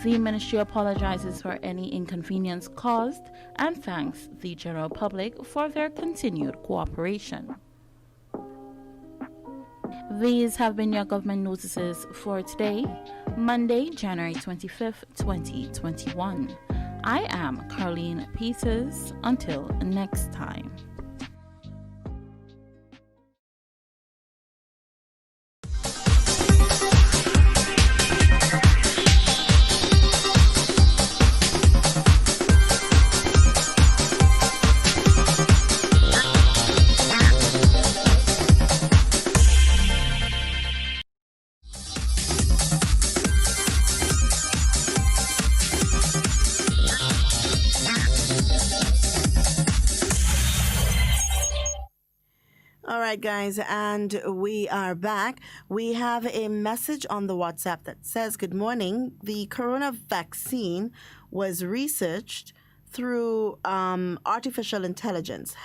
The Ministry apologizes for any inconvenience caused and thanks the general public for their continued cooperation. These have been your government notices for today, Monday, January 25th, 2021. I am Carleen Peters. Until next time. All right, guys, and we are back. We have a message on the WhatsApp that says, good morning. The corona vaccine was researched through artificial intelligence,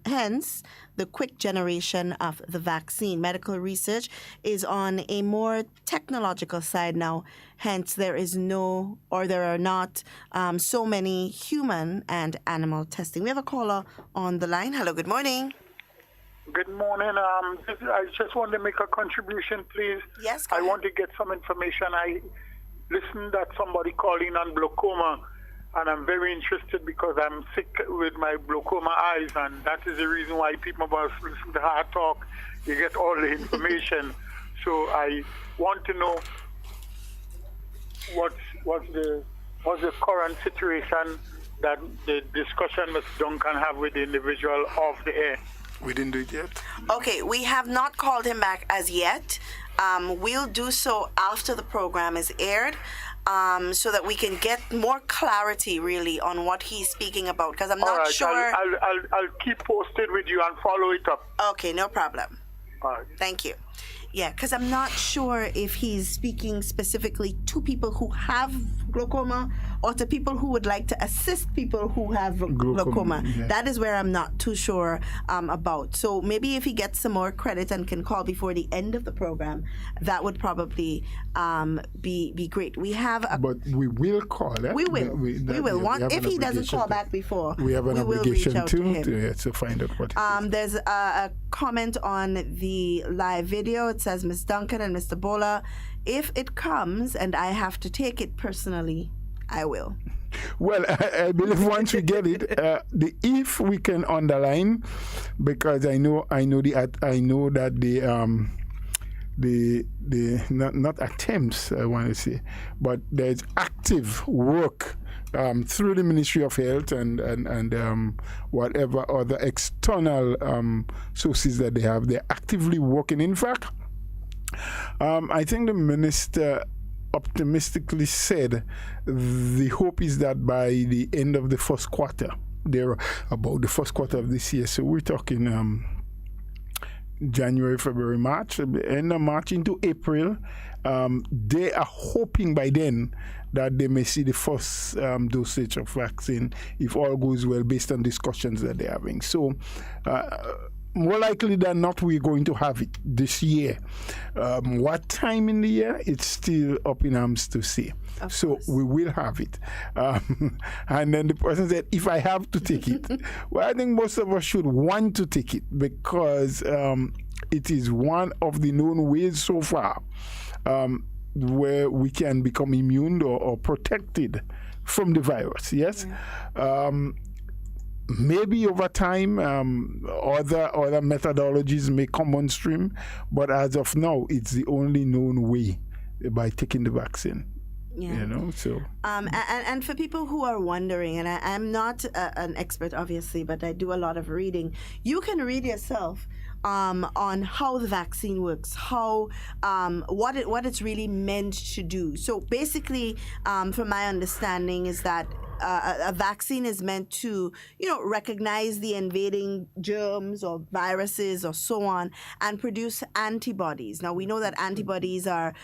hence the quick generation of the vaccine. Medical research is on a more technological side now, hence there are not so many human and animal testing. We have a caller on the line. Hello, good morning. Good morning. I just want to make a contribution, please. Yes, I want to get some information. I listened that somebody calling on glaucoma, and I'm very interested because I'm sick with my glaucoma eyes, and that is the reason why people must listen to Hard Talk. You get all the information. So I want to know what's the current situation that the discussion Mr. Duncan have with the individual off the air. We didn't do it yet. Okay, we have not called him back as yet. We'll do so after the program is aired, so that we can get more clarity really on what he's speaking about. Because I'm not sure. I'll keep posted with you and follow it up. Okay, no problem. All right. Thank you. Yeah, because I'm not sure if he's speaking specifically to people who have glaucoma or to people who would like to assist people who have glaucoma. Yeah. That is where I'm not too sure about. So maybe if he gets some more credit and can call before the end of the program, that would probably be great. We have a... But we will call. We will. We will. If he doesn't call back before, we have an obligation to find out what it is. There's a comment on the live video. It says, Ms. Duncan and Mr. Bola, if it comes and I have to take it personally, I will. Well, I believe once we get it, the if we can underline, because I know that the not attempts, I want to say, but there's active work through the Ministry of Health and whatever other external sources that they have. They're actively working. In fact, I think the minister optimistically said the hope is that by the end of the first quarter, they're about the first quarter of this year. So we're talking January, February, March, end of March into April. They are hoping by then that they may see the first dosage of vaccine, if all goes well, based on discussions that they're having. So more likely than not, we're going to have it this year. What time in the year, it's still up in arms to say. So we will have it. And then the person said, if I have to take it, well, I think most of us should want to take it because it is one of the known ways so far where we can become immune or protected from the virus. Yes. Yeah. Maybe over time, other methodologies may come on stream, but as of now, it's the only known way by taking the vaccine. Yeah. You know, so. And for people who are wondering, and I'm not an expert, obviously, but I do a lot of reading. You can read yourself on how the vaccine works, how what it's really meant to do. So basically, from my understanding, is that a vaccine is meant to, recognize the invading germs or viruses or so on and produce antibodies. Now, we know that antibodies are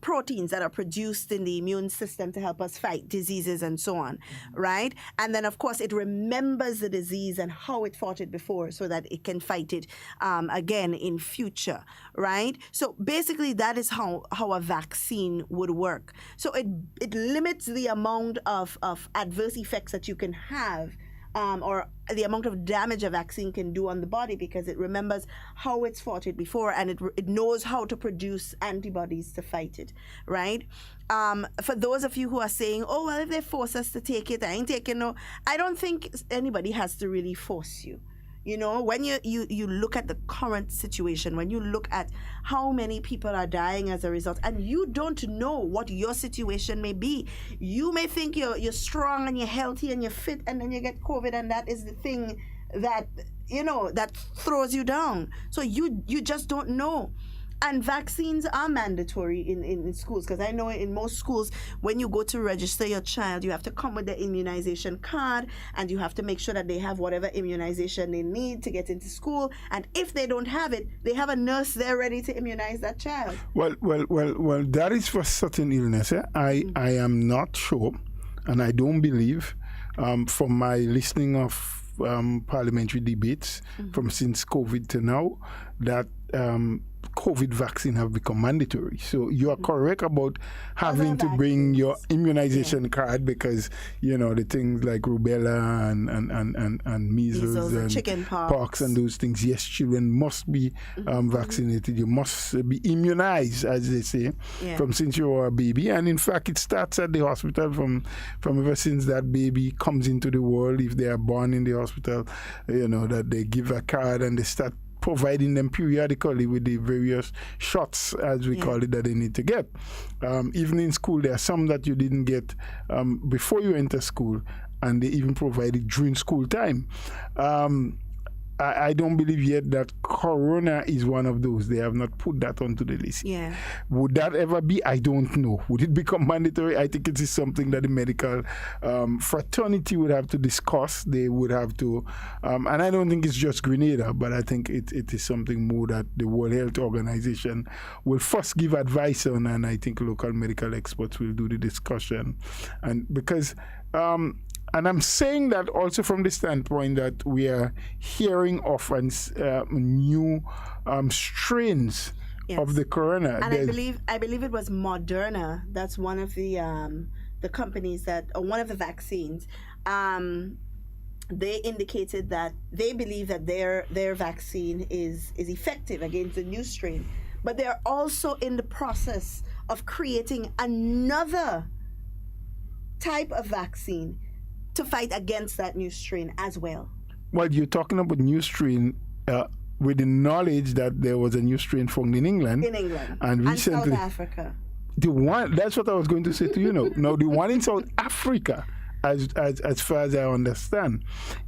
proteins that are produced in the immune system to help us fight diseases and so on, right? And then, of course, it remembers the disease and how it fought it before so that it can fight it again in future, right? So basically, that is how a vaccine would work. So it limits the amount of adverse effects that you can have or the amount of damage a vaccine can do on the body because it remembers how it's fought it before and it knows how to produce antibodies to fight it, right? For those of you who are saying, oh, well, if they force us to take it, I ain't taking no. I don't think anybody has to really force you. When you look at the current situation, when you look at how many people are dying as a result, and you don't know what your situation may be. You may think you're strong and you're healthy and you're fit, and then you get COVID, and that is the thing that, that throws you down. So you just don't know. And vaccines are mandatory in schools, because I know in most schools, when you go to register your child, you have to come with the immunization card, and you have to make sure that they have whatever immunization they need to get into school. And if they don't have it, they have a nurse there ready to immunize that child. Well, that is for certain illness. I am not sure, and I don't believe, from my listening of parliamentary debates from since COVID to now, that COVID vaccine have become mandatory. So you are correct about having to bring your immunization card because, the things like rubella and measles and chicken pox and those things. Yes, children must be vaccinated. You must be immunized, as they say, from since you are a baby. And in fact, it starts at the hospital from ever since that baby comes into the world. If they are born in the hospital, that they give a card and they start providing them periodically with the various shots, as we call it, that they need to get. Even in school, there are some that you didn't get before you enter school, and they even provide it during school time. I don't believe yet that corona is one of those. They have not put that onto the list. Yeah. Would that ever be? I don't know. Would it become mandatory? I think it is something that the medical fraternity would have to discuss. They would have to, and I don't think it's just Grenada, but I think it is something more that the World Health Organization will first give advice on, and I think local medical experts will do the discussion. And because and I'm saying that also from the standpoint that we are hearing of new strains of the corona. And I believe it was Moderna. That's one of the companies or one of the vaccines. They indicated that they believe that their vaccine is effective against the new strain, but they're also in the process of creating another type of vaccine to fight against that new strain as well. Well, you're talking about new strain with the knowledge that there was a new strain found in England. And recently, South Africa. That's what I was going to say to you now. Now, the one in South Africa, as far as I understand,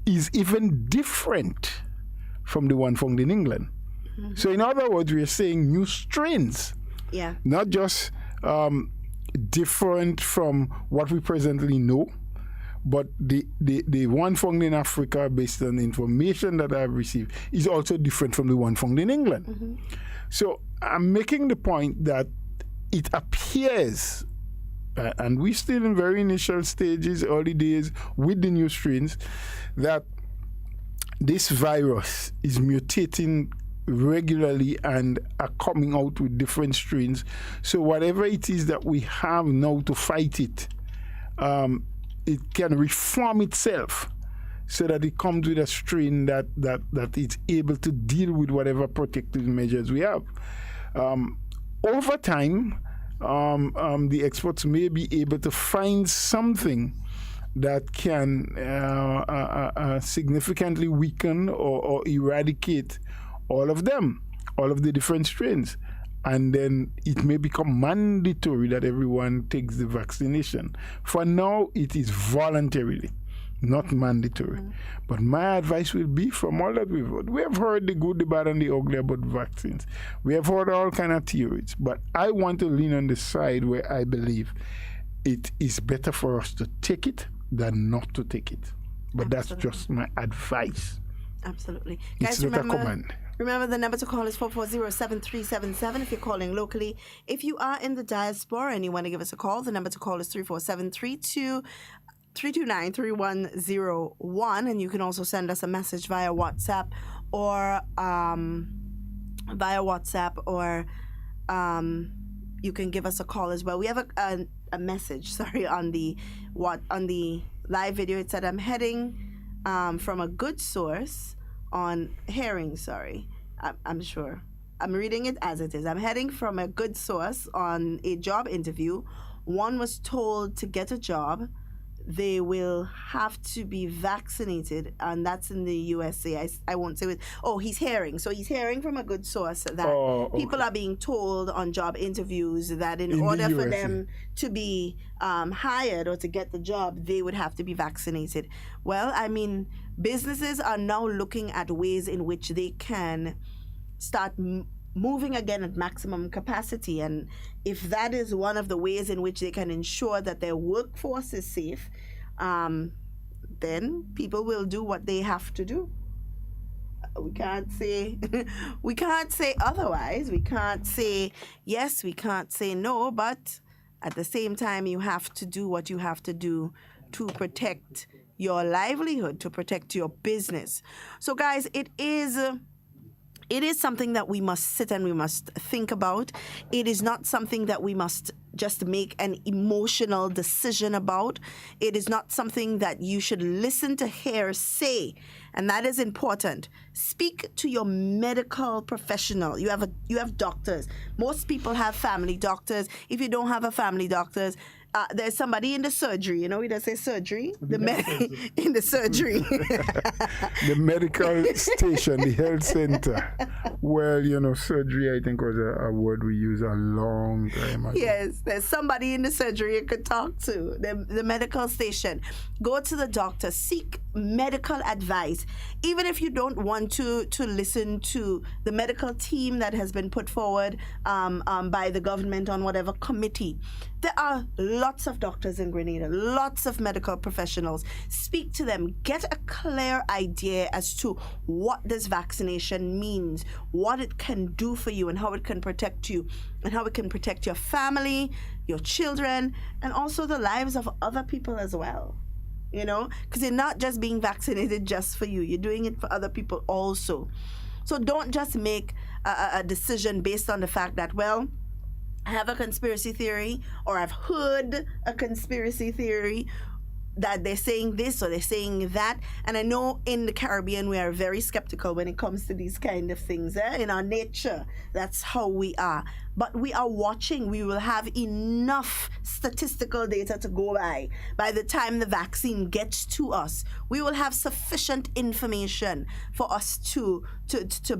is even different from the one found in England. Mm-hmm. So in other words, we're saying new strains. Yeah. Not just different from what we presently know, but the one found in Africa, based on the information that I've received, is also different from the one found in England. Mm-hmm. So I'm making the point that it appears, and we're still in very initial stages, early days, with the new strains, that this virus is mutating regularly and are coming out with different strains. So whatever it is that we have now to fight it, it can reform itself so that it comes with a strain that is able to deal with whatever protective measures we have. Over time, the experts may be able to find something that can significantly weaken or eradicate all of them, all of the different strains. And then it may become mandatory that everyone takes the vaccination. For now, it is voluntarily, not mandatory. Mm-hmm. But my advice will be, from all that we've heard, we have heard the good, the bad, and the ugly about vaccines. We have heard all kind of theories. But I want to lean on the side where I believe it is better for us to take it than not to take it. But That's just my advice. Absolutely. It's not a command. Remember, the number to call is 440-7377 if you're calling locally. If you are in the diaspora and you want to give us a call, the number to call is 347-329-3101. And you can also send us a message via WhatsApp or you can give us a call as well. We have a message, on the live video. It said, I'm heading from a good source on herring, I'm sure. I'm reading it as it is. I'm heading from a good source on a job interview. One was told to get a job, they will have to be vaccinated, and that's in the USA. I won't say it. Oh, he's hearing. So he's hearing from a good source that people are being told on job interviews that in order for them to be hired or to get the job, they would have to be vaccinated. Well, I mean, businesses are now looking at ways in which they can start moving again at maximum capacity. And if that is one of the ways in which they can ensure that their workforce is safe, then people will do what they have to do. We can't say otherwise. We can't say yes, we can't say no, but at the same time, you have to do what you have to do to protect your livelihood, to protect your business. So guys, it is It is something that we must sit and we must think about. It is not something that we must just make an emotional decision about. It is not something that you should listen to hear say, and that is important. Speak to your medical professional. You have doctors. Most people have family doctors. If you don't have a family doctor, there's somebody in the surgery. We don't say surgery. In the surgery. The medical station, the health center. Well, surgery, I think, was a word we used a long time ago. Yes, there's somebody in the surgery you could talk to. The medical station. Go to the doctor. Seek medical advice. Even if you don't want to listen to the medical team that has been put forward by the government on whatever committee. There are lots of doctors in Grenada, lots of medical professionals. Speak to them. Get a clear idea as to what this vaccination means, what it can do for you, and how it can protect you, and how it can protect your family, your children, and also the lives of other people as well. Because you're not just being vaccinated just for you. You're doing it for other people also. So don't just make a decision based on the fact that, well, I have a conspiracy theory, or I've heard a conspiracy theory that they're saying this or they're saying that. And I know in the Caribbean we are very skeptical when it comes to these kind of things. In our nature, that's how we are. But we are watching. We will have enough statistical data to go by. By the time the vaccine gets to us, we will have sufficient information for us to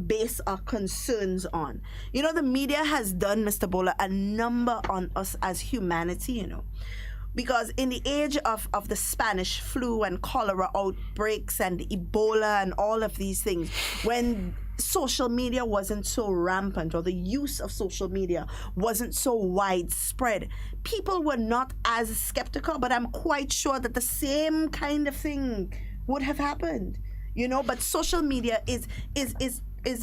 base our concerns on. The media has done, Mr. Bola, a number on us as humanity, Because in the age of the Spanish flu and cholera outbreaks and Ebola and all of these things, when social media wasn't so rampant, or the use of social media wasn't so widespread, people were not as skeptical, but I'm quite sure that the same kind of thing would have happened. But social media is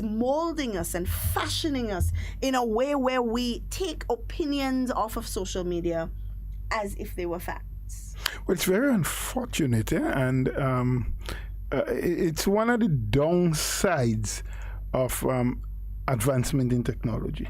molding us and fashioning us in a way where we take opinions off of social media as if they were facts. Well, it's very unfortunate, and it's one of the downsides of advancement in technology.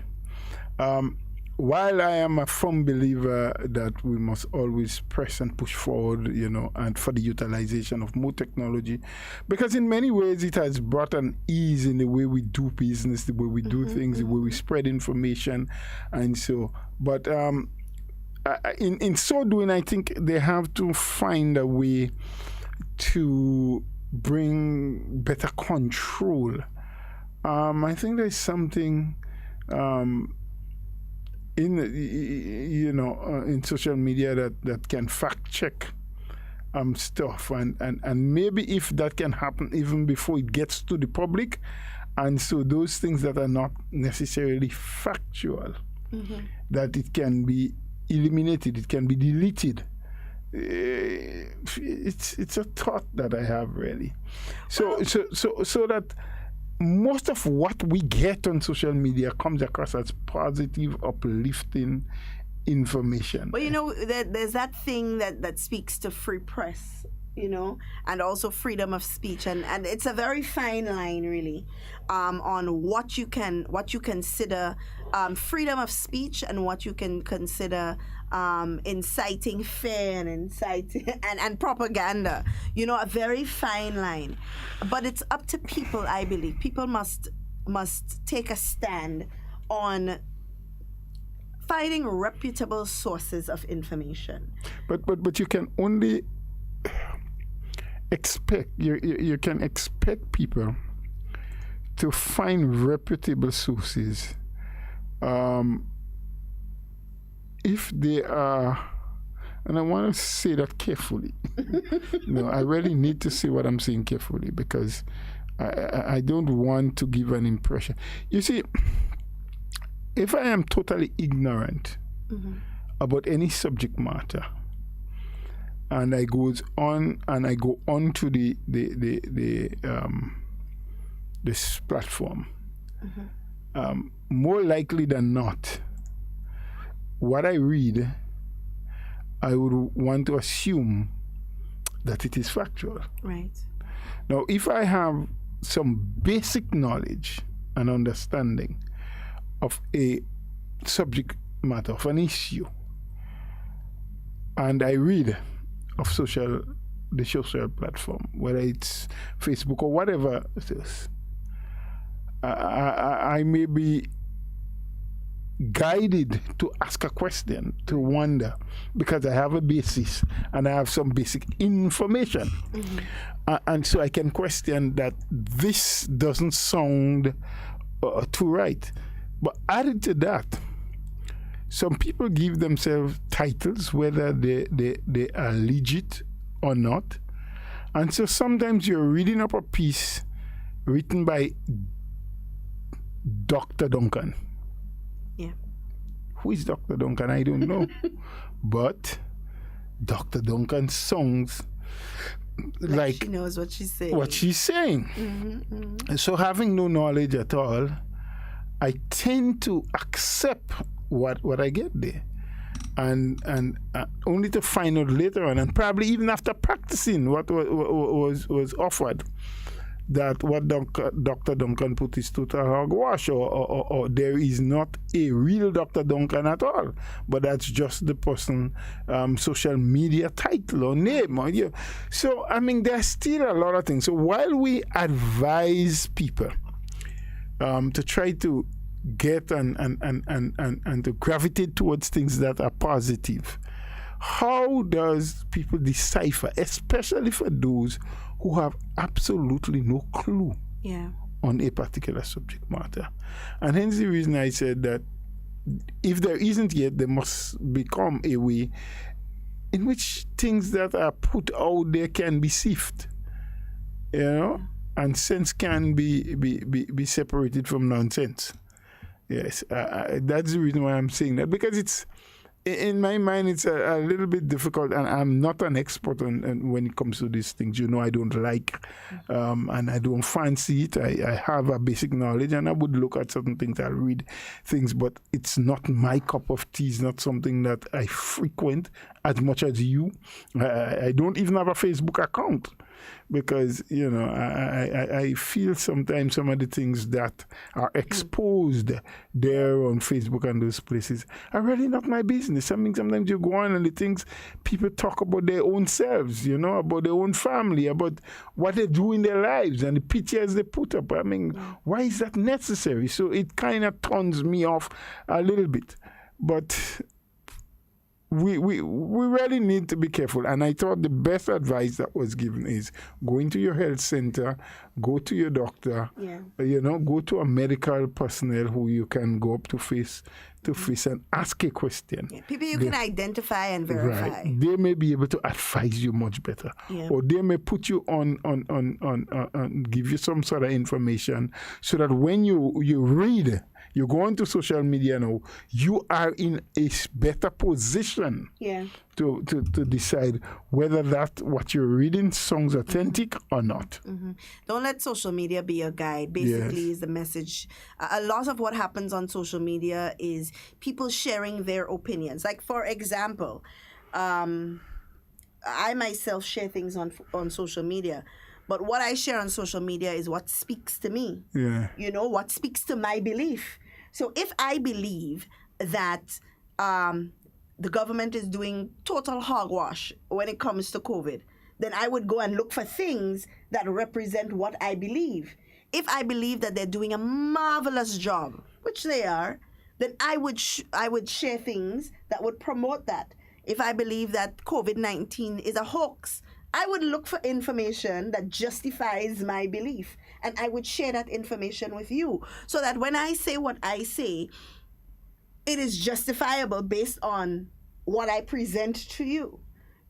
While I am a firm believer that we must always press and push forward, and for the utilization of more technology, because in many ways it has brought an ease in the way we do business, the way we do things, the way we spread information, and so. But in so doing, I think they have to find a way to bring better control. I think there's something in social media that can fact check stuff, and maybe if that can happen even before it gets to the public, and so those things that are not necessarily factual, that it can be eliminated, it can be deleted. It's a thought that I have, really. So that most of what we get on social media comes across as positive, uplifting information. Well, there's that thing that speaks to free press, and also freedom of speech, and it's a very fine line, really, on what you consider freedom of speech and what you can consider inciting fear and inciting and propaganda. A very fine line. But it's up to people, I believe. People must take a stand on finding reputable sources of information. But you can only expect you can expect people to find reputable sources if they are, and I want to say that carefully. I really need to say what I'm saying carefully, because I don't want to give an impression. You see, if I am totally ignorant about any subject matter, and I go on to this platform, more likely than not, what I read, I would want to assume that it is factual. Right. Now, if I have some basic knowledge an understanding of a subject matter, of an issue, and I read of the social platform, whether it's Facebook or whatever it is, I may be guided to ask a question, to wonder, because I have a basis and I have some basic information. And so I can question that this doesn't sound too right. But added to that, some people give themselves titles, whether they are legit or not. And so sometimes you're reading up a piece written by Dr. Duncan. Yeah. Who is Dr. Duncan? I don't know. But Dr. Duncan sounds like she knows what she's saying. So having no knowledge at all, I tend to accept what I get there. And only to find out later on, and probably even after practicing what was offered, that what Dr. Duncan put is total hogwash, or there is not a real Dr. Duncan at all, but that's just the person social media title or name. So, I mean, there's still a lot of things. So while we advise people to try to get and to gravitate towards things that are positive, how does people decipher, especially for those who have absolutely no clue on a particular subject matter? And hence the reason I said that if there isn't yet, there must become a way in which things that are put out there can be sifted, and sense can be separated from nonsense. Yes, that's the reason why I'm saying that, because it's, in my mind, it's a little bit difficult, and I'm not an expert on when it comes to these things. I don't like, and I don't fancy it. I have a basic knowledge, and I would look at certain things, I'll read things, but it's not my cup of tea. It's not something that I frequent as much as you. I don't even have a Facebook account, because, I feel sometimes some of the things that are exposed there on Facebook and those places are really not my business. I mean, sometimes you go on and the things people talk about their own selves, about their own family, about what they do in their lives and the pictures they put up. I mean, why is that necessary? So it kind of turns me off a little bit. But we really need to be careful. And I thought the best advice that was given is go into your health center, go to your doctor, go to a medical personnel who you can go up to face and ask a question. Yeah. People you can identify and verify. Right. They may be able to advise you much better. Yeah. Or they may put you on give you some sort of information so that when you read, you go onto social media now, you are in a better position to decide whether that what you're reading sounds authentic or not. Don't let social media be your guide, basically, is the message. A lot of what happens on social media is people sharing their opinions. Like, for example, I myself share things on social media. But what I share on social media is what speaks to me. Yeah. What speaks to my belief. So if I believe that the government is doing total hogwash when it comes to COVID, then I would go and look for things that represent what I believe. If I believe that they're doing a marvelous job, which they are, then I would share things that would promote that. If I believe that COVID-19 is a hoax, I would look for information that justifies my belief, and I would share that information with you, so that when I say what I say, it is justifiable based on what I present to you.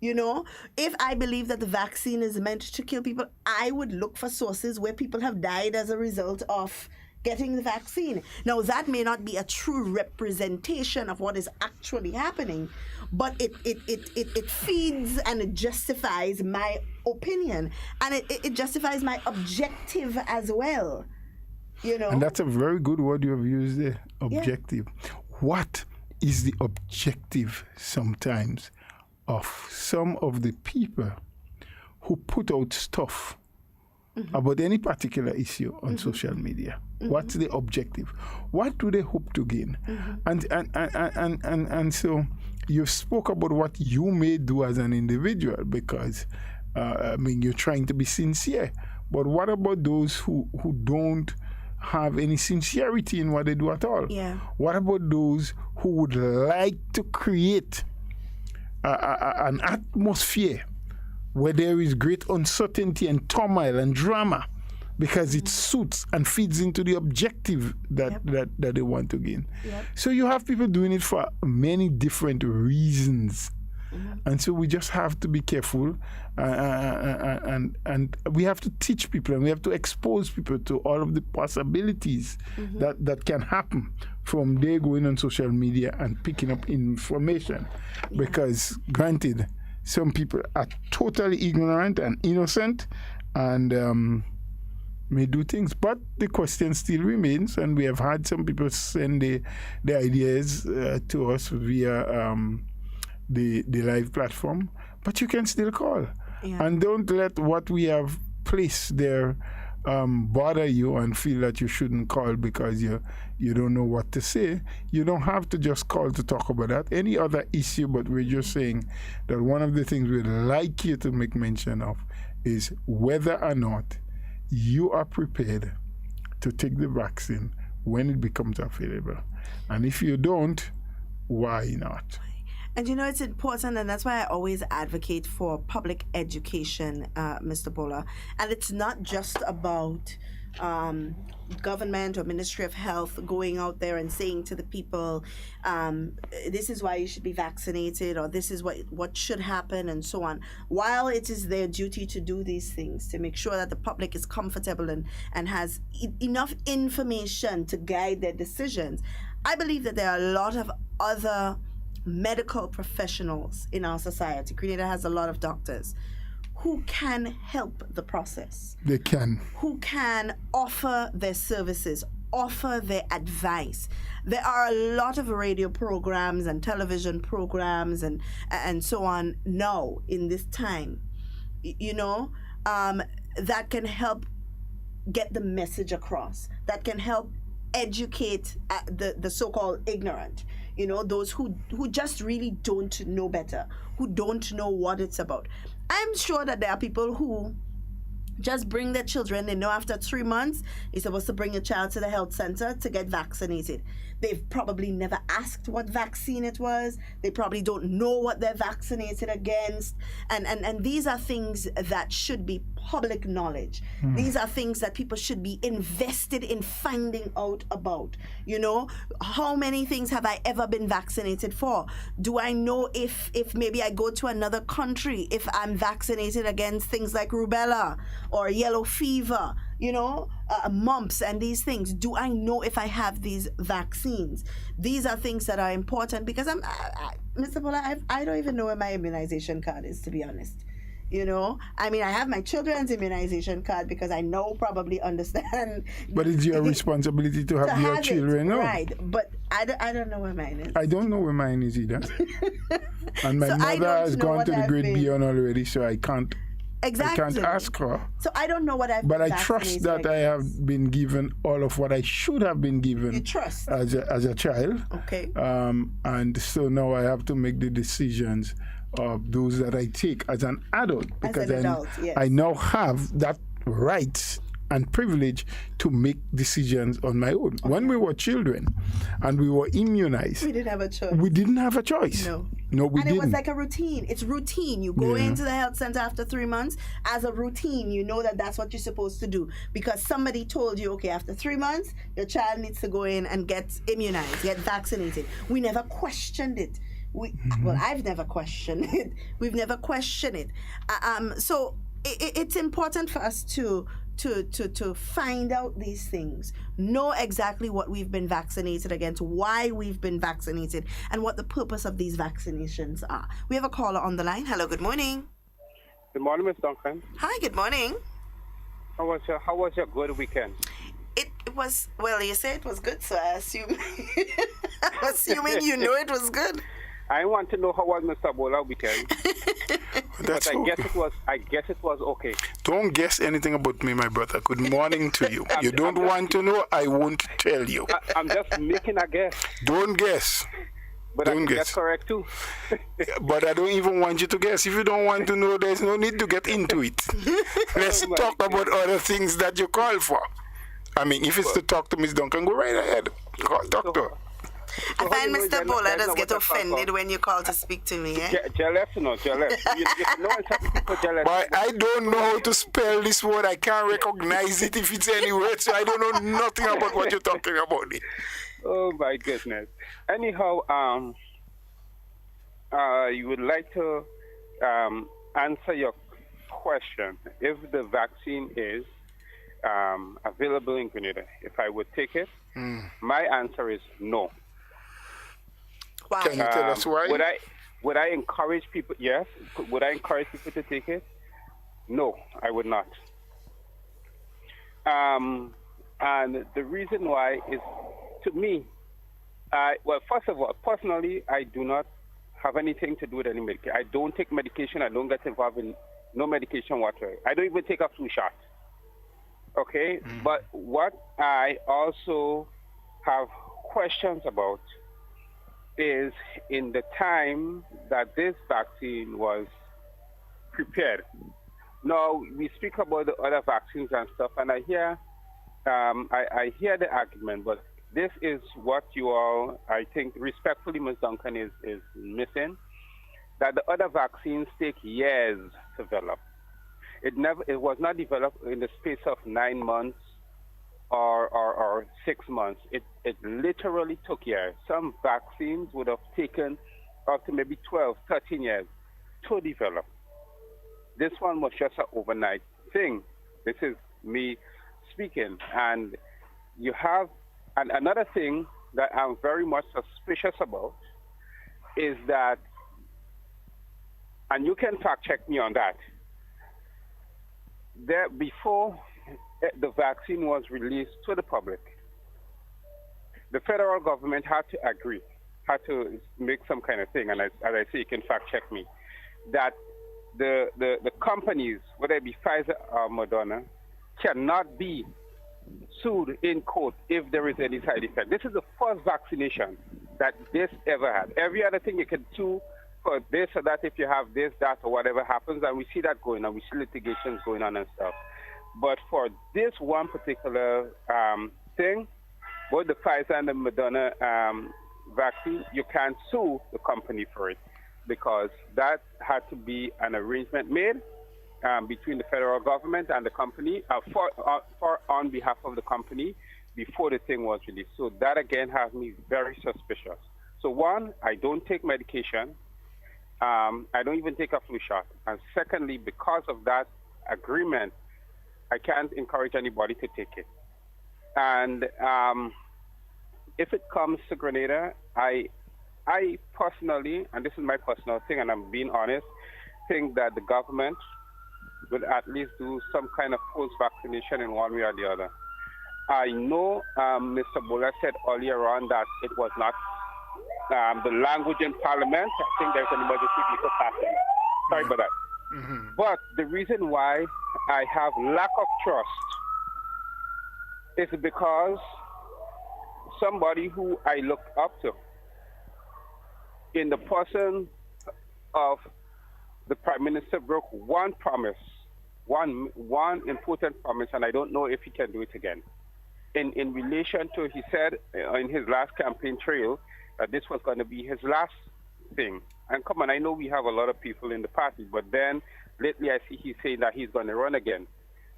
If I believe that the vaccine is meant to kill people, I would look for sources where people have died as a result of getting the vaccine. Now, that may not be a true representation of what is actually happening, but it feeds and it justifies my opinion, and it justifies my objective as well. And that's a very good word you have used there, objective. Yeah. What is the objective sometimes of some of the people who put out stuff about any particular issue on social media. What's the objective? What do they hope to gain? And so you spoke about what you may do as an individual because you're trying to be sincere. But what about those who don't have any sincerity in what they do at all? Yeah. What about those who would like to create an atmosphere where there is great uncertainty and turmoil and drama because it suits and feeds into the objective that they want to gain? So you have people doing it for many different reasons. And so we just have to be careful and we have to teach people and we have to expose people to all of the possibilities that can happen from their going on social media and picking up information. Because granted, some people are totally ignorant and innocent and may do things, but the question still remains, and we have had some people send the ideas to us via the live platform, but you can still call. And don't let what we have placed there bother you and feel that you shouldn't call because you don't know what to say. You don't have to just call to talk about that. Any other issue, but we're just saying that one of the things we'd like you to make mention of is whether or not you are prepared to take the vaccine when it becomes available. And if you don't, why not? And it's important, and that's why I always advocate for public education, Mr. Bola. And it's not just about government or Ministry of Health going out there and saying to the people, this is why you should be vaccinated, or this is what should happen, and so on. While it is their duty to do these things, to make sure that the public is comfortable and has enough information to guide their decisions, I believe that there are a lot of other medical professionals in our society. Grenada has a lot of doctors who can help the process. They can. Who can offer their services, offer their advice. There are a lot of radio programs and television programs and so on now in this time, that can help get the message across, that can help educate the so-called ignorant. Those who just really don't know better, who don't know what it's about. I'm sure that there are people who just bring their children. They know after 3 months, you're supposed to bring your child to the health center to get vaccinated. They've probably never asked what vaccine it was. They probably don't know what they're vaccinated against. And these are things that should be public knowledge. These are things that people should be invested in finding out about. How many things have I ever been vaccinated for? Do I know if maybe I go to another country, if I'm vaccinated against things like rubella or yellow fever, mumps and these things? Do I know if I have these vaccines? These are things that are important because Mr. Bola, I don't even know where my immunization card is, to be honest. I have my children's immunization card because I probably understand. But it's your responsibility to have your children know. Right, but I don't know where mine is. I don't know where mine is either. And my mother has gone to the great beyond already, so I can't. Exactly. I can't ask her. So I don't know what I've been But I trust that I have been given all of what I should have been given. You trust? As a child. Okay. And so now I have to make the decisions of those that I take as an adult. Because as an adult, yes. I now have that right and privilege to make decisions on my own. Okay. When we were children and we were immunized, we didn't have a choice. We didn't have a choice. No, we didn't. And it was like a routine. It's routine. You go into the health center after 3 months as a routine. You know that that's what you're supposed to do because somebody told you, okay, after 3 months, your child needs to go in and get immunized, get vaccinated. We never questioned it. Well, I've never questioned it. We've never questioned it. So it's important for us to find out these things, know exactly what we've been vaccinated against, why we've been vaccinated, and what the purpose of these vaccinations are. We have a caller on the line. Hello, good morning. Good morning, Ms. Duncan. Hi, good morning. How was your good weekend? It was, well, you say it was good, so I assume, assuming you know it was good. I want to know how was Mr. Bola weekend. That's but okay. I guess it was okay. Don't guess anything about me, my brother. Good morning to you. You don't want to know, I won't tell you. I'm just making a guess. Don't guess. But don't guess. That's correct too. But I don't even want you to guess. If you don't want to know, there's no need to get into it. Let's talk about other things that you call for. I mean, if it's to talk to Miss Duncan, go right ahead. Talk to her. I find Mr. Bola does get offended when you call to speak to me. Jealous. You know people jealous. But I don't know how to spell this word. I can't recognize it if it's any word, so I don't know nothing about what you're talking about. Oh my goodness. Anyhow, you would like to answer your question if the vaccine is available in Grenada. If I would take it, my answer is no. Wow. Can you tell us why? Would I encourage people? Yes. Would I encourage people to take it? No, I would not. And the reason why is, to me, well, first of all, personally, I do not have anything to do with any medication. I don't take medication. I don't get involved in no medication whatsoever. I don't even take a flu shot. Okay? But what I also have questions about is in the time that this vaccine was prepared. Now, we speak about the other vaccines and stuff, and I hear the argument, but this is what you all, I think, respectfully, Ms. Duncan, is missing, that the other vaccines take years to develop. It was not developed in the space of 9 months or 6 months. It literally took years. Some vaccines would have taken up to maybe 12, 13 years to develop. This one was just an overnight thing. This is me speaking. And you have, and another thing that I'm very much suspicious about is that, and you can fact check me on that, there before the vaccine was released to the public, the federal government had to agree, had to make some kind of thing, and as I say, you can fact check me, that the companies, whether it be Pfizer or Moderna, cannot be sued in court if there is any side effect. This is the first vaccination that this ever had. Every other thing you can sue for this or that if you have this, that, or whatever happens, and we see that going on. We see litigations going on and stuff. But for this one particular thing, both the Pfizer and the Moderna vaccine, you can't sue the company for it because that had to be an arrangement made between the federal government and the company on behalf of the company before the thing was released. So that again has me very suspicious. So one, I don't take medication. I don't even take a flu shot. And secondly, because of that agreement, I can't encourage anybody to take it. And if it comes to Grenada, I personally, and this is my personal thing, and I'm being honest, think that the government will at least do some kind of post-vaccination in one way or the other. I know Mr. Bola said earlier on that it was not the language in Parliament. I think there's an emergency vehicle passing. Sorry about that. Mm-hmm. But the reason why I have lack of trust is because somebody who I look up to in the person of the Prime Minister broke one promise, one important promise, and I don't know if he can do it again. In relation to, he said in his last campaign trail that this was going to be his last thing. And come on, I know we have a lot of people in the party, but then lately I see he's saying that he's going to run again.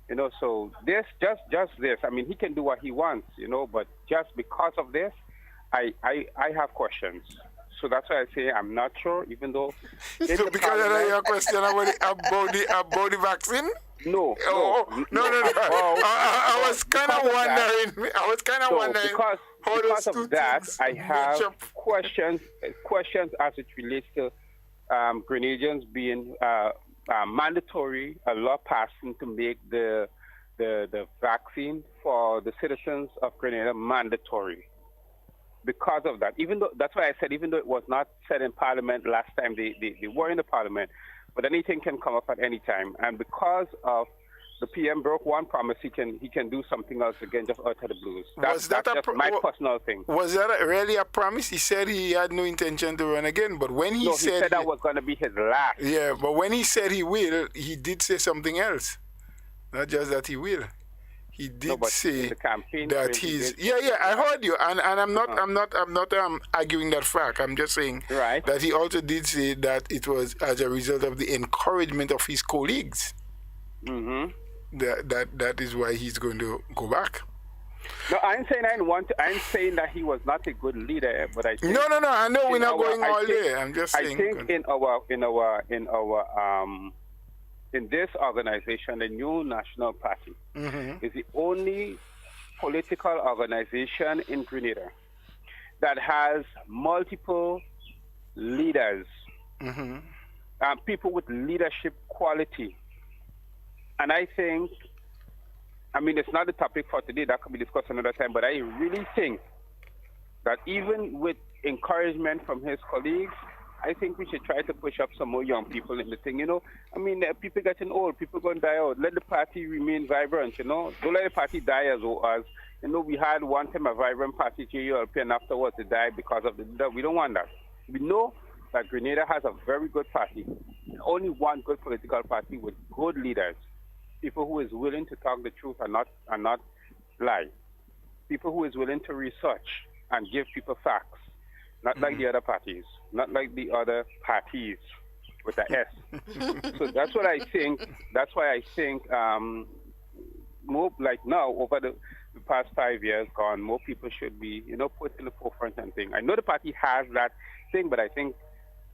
You know, so this, just this, I mean, he can do what he wants, you know, but just because of this, I have questions. So that's why I say I'm not sure, even though... So because of your question about the vaccine? No. No. I was kind of wondering. Because of that, I have questions as it relates to Grenadians being mandatory, a law passing to make the vaccine for the citizens of Grenada mandatory. because of that. Even though, that's why I said, even though it was not said in Parliament last time they were in the Parliament, but anything can come up at any time. And because of the PM broke one promise, he can do something else again, just out of the blues. That's just my personal thing. Was that really a promise? He said he had no intention to run again, but when he said that was going to be his last. Yeah, but when he said he will, he did say something else. Not just that he will. He did say that he's. I heard you, and I'm not arguing that fact. I'm just saying that he also did say that it was as a result of the encouragement of his colleagues. Mm-hmm. That is why he's going to go back. No, I'm saying that he was not a good leader, but I think no. I know we're not going all day. I'm just saying. I think in this organization, the New National Party is the only political organization in Grenada that has multiple leaders, people with leadership quality. And I think, it's not the topic for today, that could be discussed another time, but I really think that even with encouragement from his colleagues, I think we should try to push up some more young people in the thing, people getting old, people going to die out. Let the party remain vibrant, Don't let the party die as we had one time a vibrant party, GULP, and afterwards it died because of the leader. We don't want that. We know that Grenada has a very good party, only one good political party with good leaders. People who is willing to talk the truth and not lie. People who is willing to research and give people facts. Not like the other parties. Not like the other parties with the S. So that's what I think. That's why I think more like now, over the past 5 years gone, more people should be, put in the forefront and thing. I know the party has that thing, but I think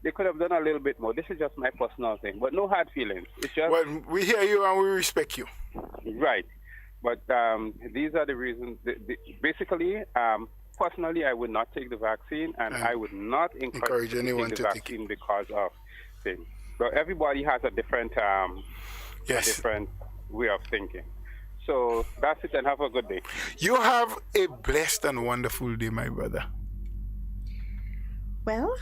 they could have done a little bit more. This is just my personal thing, but no hard feelings. It's just... Well, we hear you and we respect you. Right. But these are the reasons. Basically, personally, I would not take the vaccine, and I would not encourage anyone to take the vaccine because of things. So everybody has a different, different way of thinking. So that's it, and have a good day. You have a blessed and wonderful day, my brother. Well,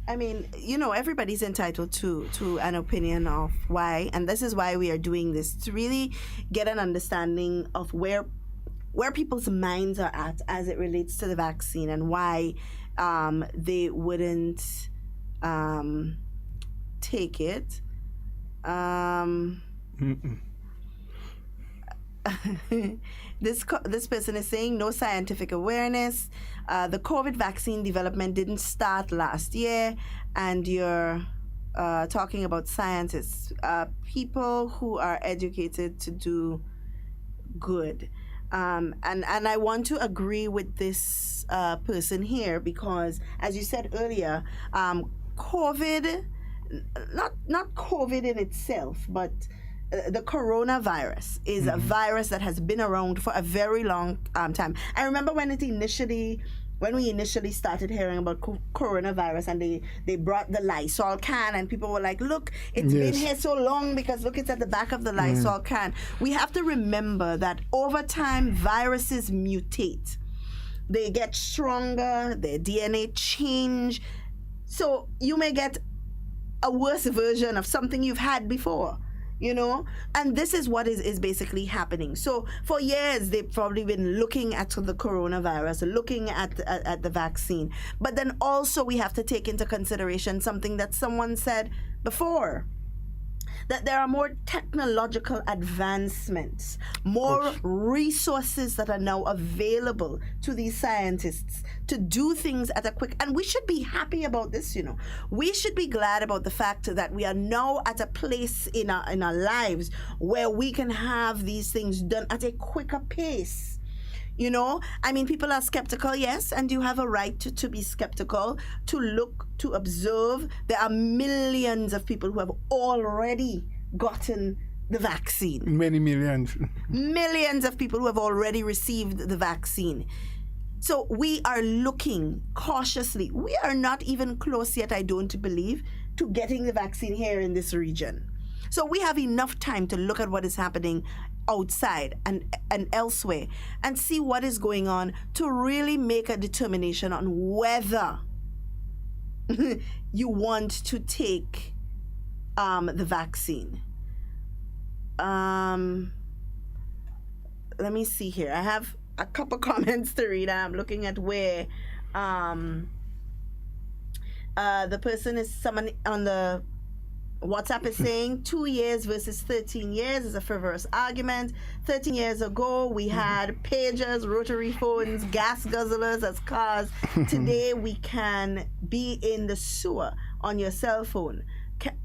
everybody's entitled to an opinion of why, and this is why we are doing this, to really get an understanding of where people's minds are at as it relates to the vaccine and why they wouldn't take it. This person is saying no scientific awareness. The COVID vaccine development didn't start last year, and you're talking about scientists, people who are educated to do good. And I want to agree with this person here because, as you said earlier, COVID, not COVID in itself, but the coronavirus is a virus that has been around for a very long time. I remember when we initially started hearing about coronavirus, and they brought the Lysol can, and people were like, look, it's been here so long because look, it's at the back of the Lysol can. We have to remember that over time, viruses mutate. They get stronger, their DNA change. So you may get a worse version of something you've had before. And this is what is basically happening. So for years, they've probably been looking at the coronavirus, looking at the vaccine. But then also we have to take into consideration something that someone said before, that there are more technological advancements, more resources that are now available to these scientists to do things at a quick, and we should be happy about this, We should be glad about the fact that we are now at a place in our lives where we can have these things done at a quicker pace. People are skeptical, yes, and you have a right to be skeptical, to look, to observe. There are millions of people who have already gotten the vaccine. Many millions. Millions of people who have already received the vaccine. So we are looking cautiously. We are not even close yet, I don't believe, to getting the vaccine here in this region. So we have enough time to look at what is happening outside and elsewhere and see what is going on to really make a determination on whether you want to take the vaccine. Let me see here. I have a couple comments to read. I'm looking at where the person is, someone on the WhatsApp is saying 2 years versus 13 years is a frivolous argument. 13 years ago, we had pagers, rotary phones, gas guzzlers as cars. Today, we can be in the sewer on your cell phone,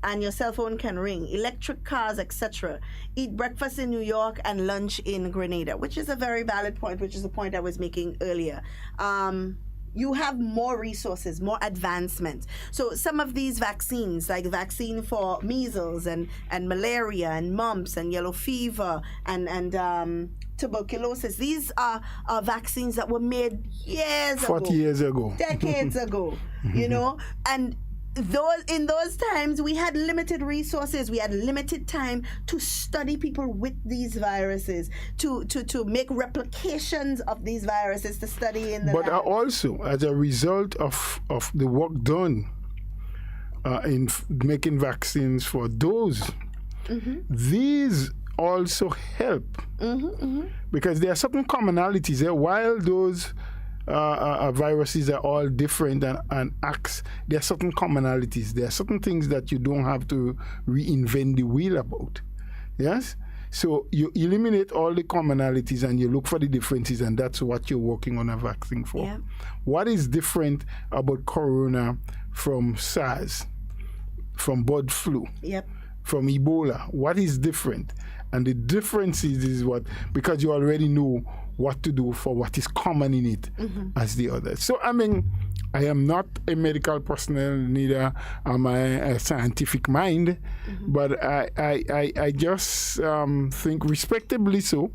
and your cell phone can ring. Electric cars, etc. Eat breakfast in New York and lunch in Grenada, which is a very valid point, which is the point I was making earlier. You have more resources, more advancement. So some of these vaccines, like the vaccine for measles and malaria and mumps and yellow fever and tuberculosis, these are vaccines that were made years 40 ago. years ago. Decades ago, you know? And in those times, we had limited resources. We had limited time to study people with these viruses, to make replications of these viruses to study in the But lab. also, as a result of the work done in making vaccines for those, these also help. Because there are certain commonalities there. While those viruses are all different and acts, there are certain commonalities. There are certain things that you don't have to reinvent the wheel about. Yes? So you eliminate all the commonalities and you look for the differences, and that's what you're working on a vaccine for. Yeah. What is different about corona from SARS, from bird flu, from Ebola? What is different? And the differences is what, because you already know what to do for what is common in it as the others. So, I mean, I am not a medical personnel, neither am I a scientific mind, but I just think, respectably so,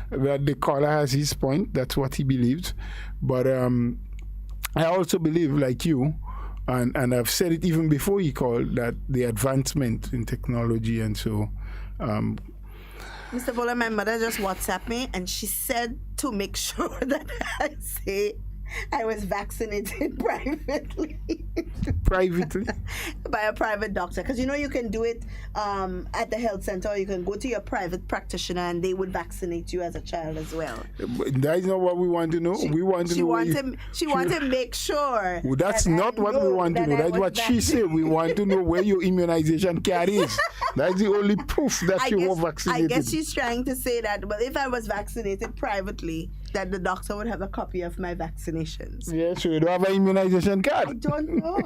that the caller has his point. That's what he believes. But I also believe, like you, and I've said it even before he called, that the advancement in technology and so... Mr. Bola, my mother just WhatsApped me and she said to make sure that I say I was vaccinated privately. Privately? By a private doctor. Because you know you can do it at the health center, or you can go to your private practitioner and they would vaccinate you as a child as well. That is not what we want to know. We want to know. She wanted to make sure. Well, that's not what we want to know. That's what she said. We want to know where your immunization card is. That's the only proof that you were vaccinated. I guess she's trying to say that, well, if I was vaccinated privately, that the doctor would have a copy of my vaccinations. Yeah, so you don't have an immunization card. I don't know.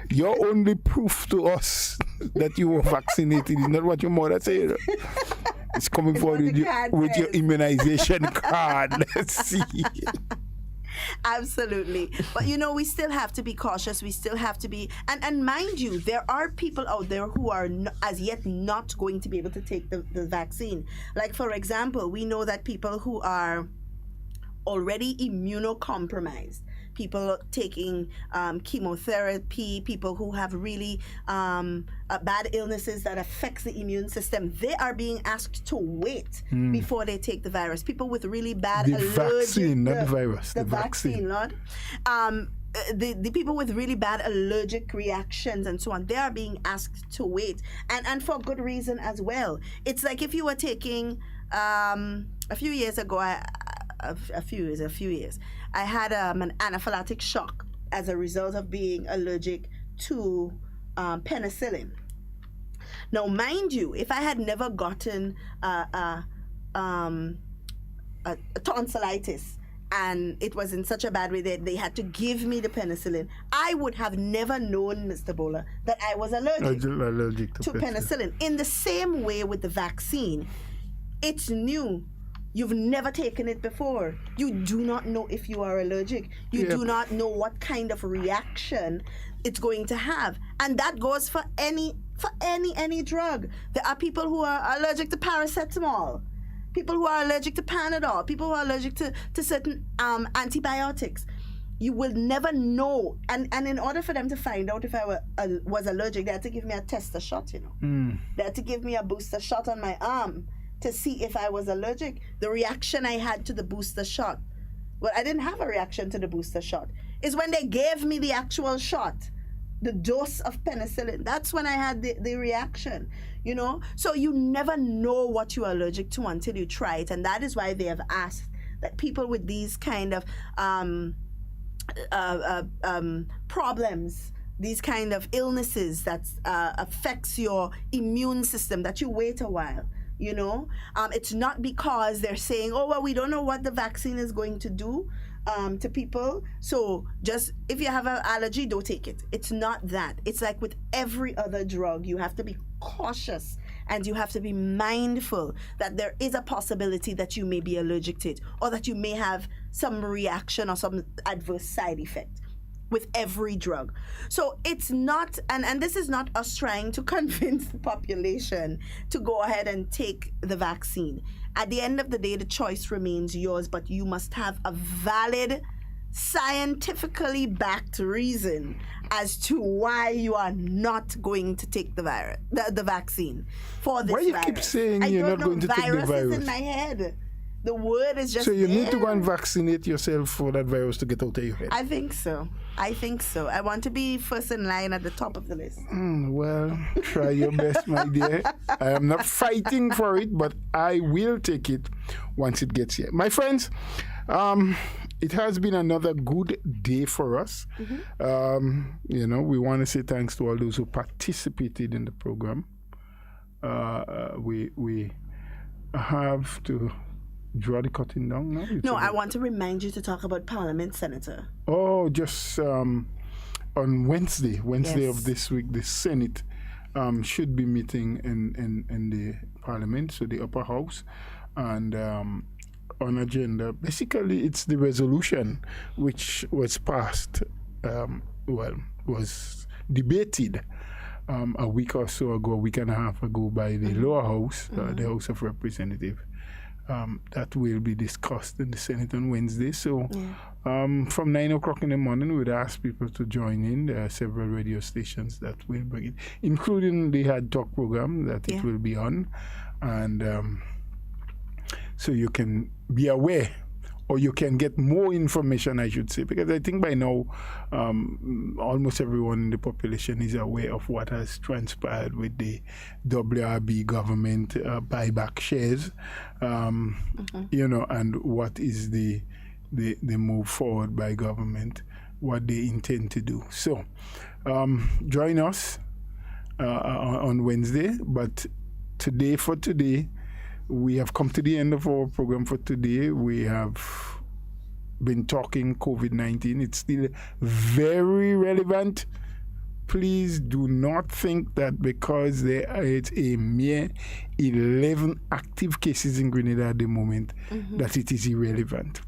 Your only proof to us that you were vaccinated is not what your mother said. It's coming forward with your immunization card. Let's see. Absolutely. But you know, we still have to be cautious. We still have to be, and mind you, there are people out there who are as yet not going to be able to take the vaccine. Like, for example, we know that people who are already immunocompromised, people taking chemotherapy, people who have really bad illnesses that affects the immune system, they are being asked to wait before they take the virus. People with really bad the vaccine, not the virus. The vaccine, Lord. The people with really bad allergic reactions and so on, they are being asked to wait, and for good reason as well. It's like if you were taking a few years ago, a few years, I had an anaphylactic shock as a result of being allergic to penicillin. Now, mind you, if I had never gotten a tonsillitis and it was in such a bad way that they had to give me the penicillin, I would have never known, Mr. Bola, that I was allergic to penicillin. In the same way with the vaccine, it's new. You've never taken it before. You do not know if you are allergic. You do not know what kind of reaction it's going to have. And that goes for any drug. There are people who are allergic to paracetamol, people who are allergic to Panadol, people who are allergic to certain antibiotics. you will never know. And in order for them to find out if I was allergic, they had to give me a tester shot, They had to give me a booster shot on my arm to see if I was allergic. The reaction I had to the booster shot, well, I didn't have a reaction to the booster shot. It's when they gave me the actual shot, the dose of penicillin. That's when I had the reaction, So you never know what you're allergic to until you try it. And that is why they have asked that people with these kind of problems, these kind of illnesses that affects your immune system, that you wait a while. It's not because they're saying, oh, well, we don't know what the vaccine is going to do to people. So just if you have an allergy, don't take it. It's not that. It's like with every other drug, you have to be cautious and you have to be mindful that there is a possibility that you may be allergic to it or that you may have some reaction or some adverse side effect with every drug. So it's not, and this is not us trying to convince the population to go ahead and take the vaccine. At the end of the day, the choice remains yours, but you must have a valid, scientifically backed reason as to why you are not going to take the vaccine for this virus. Why you keep saying you're not going to take the virus? Virus is in my head. The word is just so you there. need to go and vaccinate yourself for that virus to get out of your head. I think so. I want to be first in line at the top of the list. Well, try your best, my dear. I am not fighting for it, but I will take it once it gets here. My friends, it has been another good day for us. We want to say thanks to all those who participated in the program. We have to draw the curtain down now? No, I want to remind you to talk about Parliament, Senator. Oh, just on Wednesday of this week, the Senate should be meeting in the Parliament, so the upper house, and on agenda, basically it's the resolution which was passed, was debated a week or so ago, a week and a half ago by the lower house, the House of Representatives. That will be discussed in the Senate on Wednesday. So from 9 o'clock in the morning, we'd ask people to join in. There are several radio stations that will bring it, including the HARDTALK program that it will be on. And so you can be aware, or you can get more information, I should say, because I think by now almost everyone in the population is aware of what has transpired with the WIB government buyback shares, and what is the move forward by government, what they intend to do. So join us on Wednesday, but today, we have come to the end of our program for today. We have been talking COVID-19. It's still very relevant. Please do not think that because there is a mere 11 active cases in Grenada at the moment, that it is irrelevant.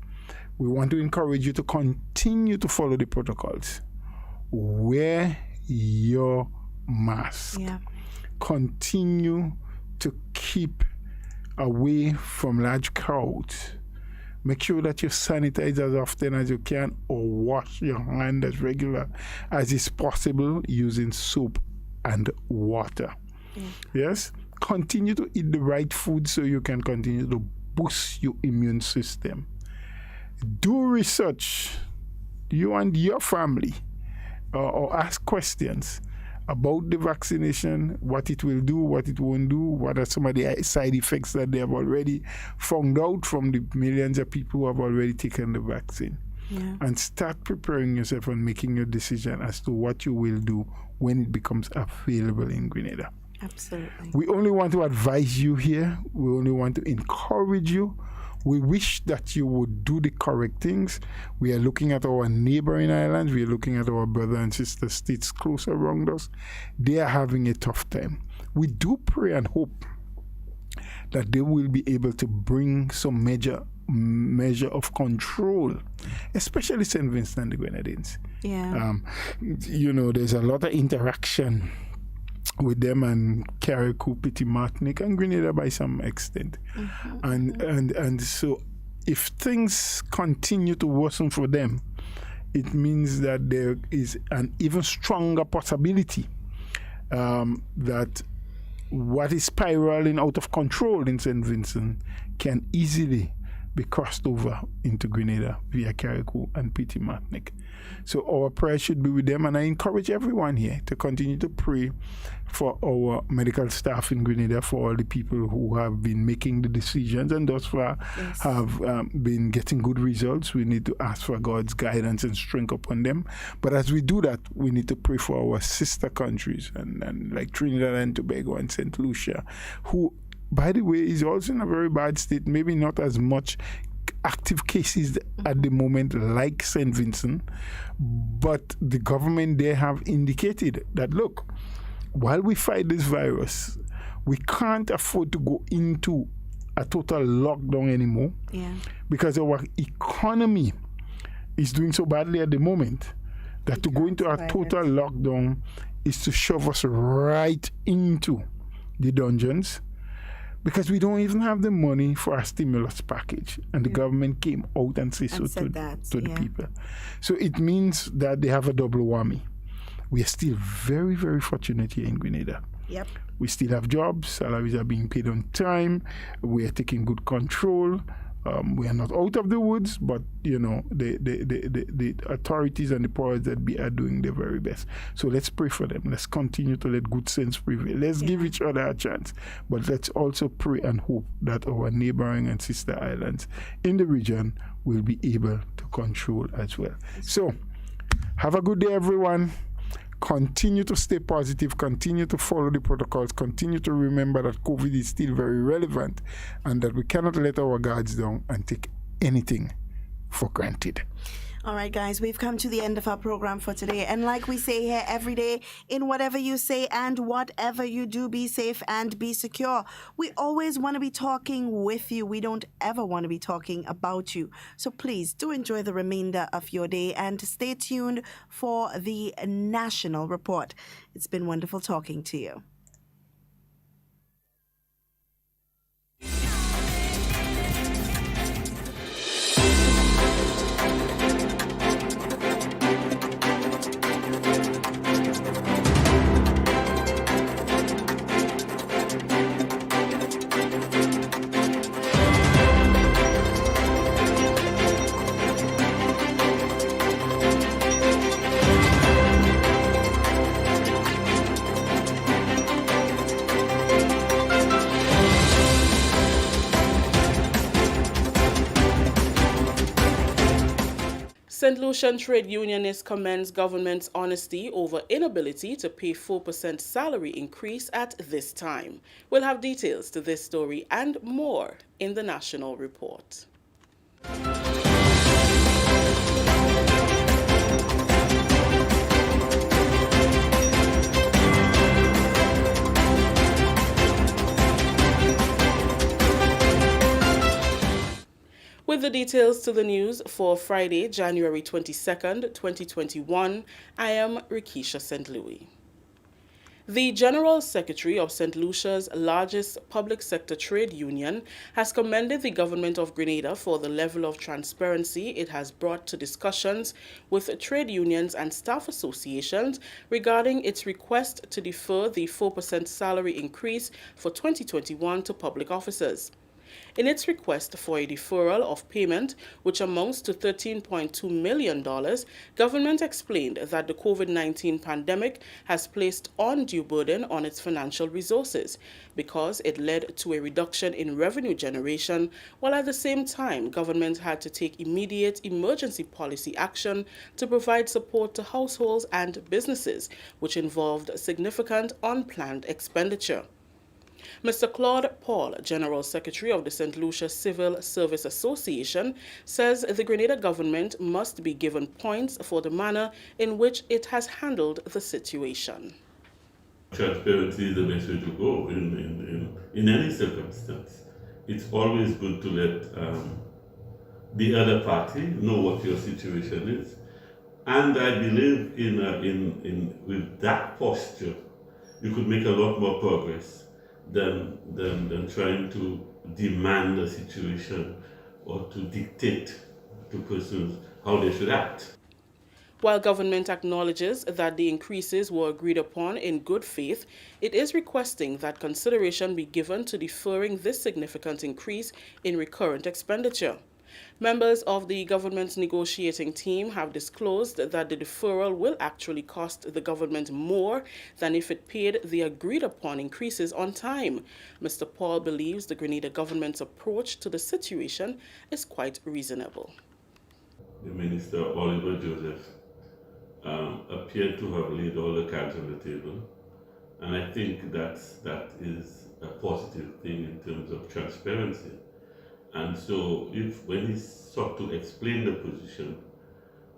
We want to encourage you to continue to follow the protocols. Wear your mask. Continue to keep away from large crowds. Make sure that you sanitize as often as you can, or wash your hand as regular as is possible using soap and water. Yes? Continue to eat the right food so you can continue to boost your immune system. Do research, you and your family, or ask questions about the vaccination, what it will do, what it won't do, what are some of the side effects that they have already found out from the millions of people who have already taken the vaccine. And start preparing yourself and making your decision as to what you will do when it becomes available in Grenada. Absolutely. We only want to advise you here. We only want to encourage you. We wish that you would do the correct things. We are looking at our neighboring islands. We are looking at our brother and sister states close around us. They are having a tough time. We do pray and hope that they will be able to bring some measure of control, especially St. Vincent and the Grenadines. There's a lot of interaction with them and Carriacou, Petit Martinique, and Grenada by some extent. And so if things continue to worsen for them, it means that there is an even stronger possibility that what is spiraling out of control in St. Vincent can easily be crossed over into Grenada via Carriacou and Petit Martinique. So our prayer should be with them, and I encourage everyone here to continue to pray for our medical staff in Grenada, for all the people who have been making the decisions and thus far have been getting good results. We need to ask for God's guidance and strength upon them. But as we do that, we need to pray for our sister countries and like Trinidad and Tobago and St. Lucia, who, by the way, is also in a very bad state, maybe not as much active cases at the moment like St. Vincent, but the government there have indicated that, look, while we fight this virus, we can't afford to go into a total lockdown anymore because our economy is doing so badly at the moment that to go into a total lockdown is to shove us right into the dungeons, because we don't even have the money for a stimulus package. And the government came out and said so to the people. So it means that they have a double whammy. We are still very, very fortunate here in Grenada. Yep. We still have jobs, salaries are being paid on time, we are taking good control. We are not out of the woods, but you know the authorities and the powers that be are doing their very best. So let's pray for them. Let's continue to let good sense prevail. Let's give each other a chance, but let's also pray and hope that our neighboring and sister islands in the region will be able to control as well. So have a good day, everyone. Continue to stay positive, continue to follow the protocols, continue to remember that COVID is still very relevant and that we cannot let our guards down and take anything for granted. All right, guys, we've come to the end of our program for today. And like we say here every day, in whatever you say and whatever you do, be safe and be secure. We always want to be talking with you. We don't ever want to be talking about you. So please do enjoy the remainder of your day and stay tuned for the National Report. It's been wonderful talking to you. St. Lucian trade unionists commends government's honesty over inability to pay 4% salary increase at this time. We'll have details to this story and more in the National Report. With the details to the news for Friday, January 22nd, 2021, I am Rikisha St. Louis. The General Secretary of St. Lucia's largest public sector trade union has commended the government of Grenada for the level of transparency it has brought to discussions with trade unions and staff associations regarding its request to defer the 4% salary increase for 2021 to public officers. In its request for a deferral of payment, which amounts to $13.2 million, government explained that the COVID-19 pandemic has placed undue burden on its financial resources because it led to a reduction in revenue generation, while at the same time, government had to take immediate emergency policy action to provide support to households and businesses, which involved significant unplanned expenditure. Mr. Claude Paul, General Secretary of the St. Lucia Civil Service Association, says the Grenada government must be given points for the manner in which it has handled the situation. Transparency is the best way to go in any circumstance. It's always good to let the other party know what your situation is. And I believe with that posture, you could make a lot more progress than trying to demand a situation or to dictate to persons how they should act. While government acknowledges that the increases were agreed upon in good faith, it is requesting that consideration be given to deferring this significant increase in recurrent expenditure. Members of the government's negotiating team have disclosed that the deferral will actually cost the government more than if it paid the agreed-upon increases on time. Mr. Paul believes the Grenada government's approach to the situation is quite reasonable. The Minister, Oliver Joseph, appeared to have laid all the cards on the table, and I think that is a positive thing in terms of transparency. And so, when he sought to explain the position,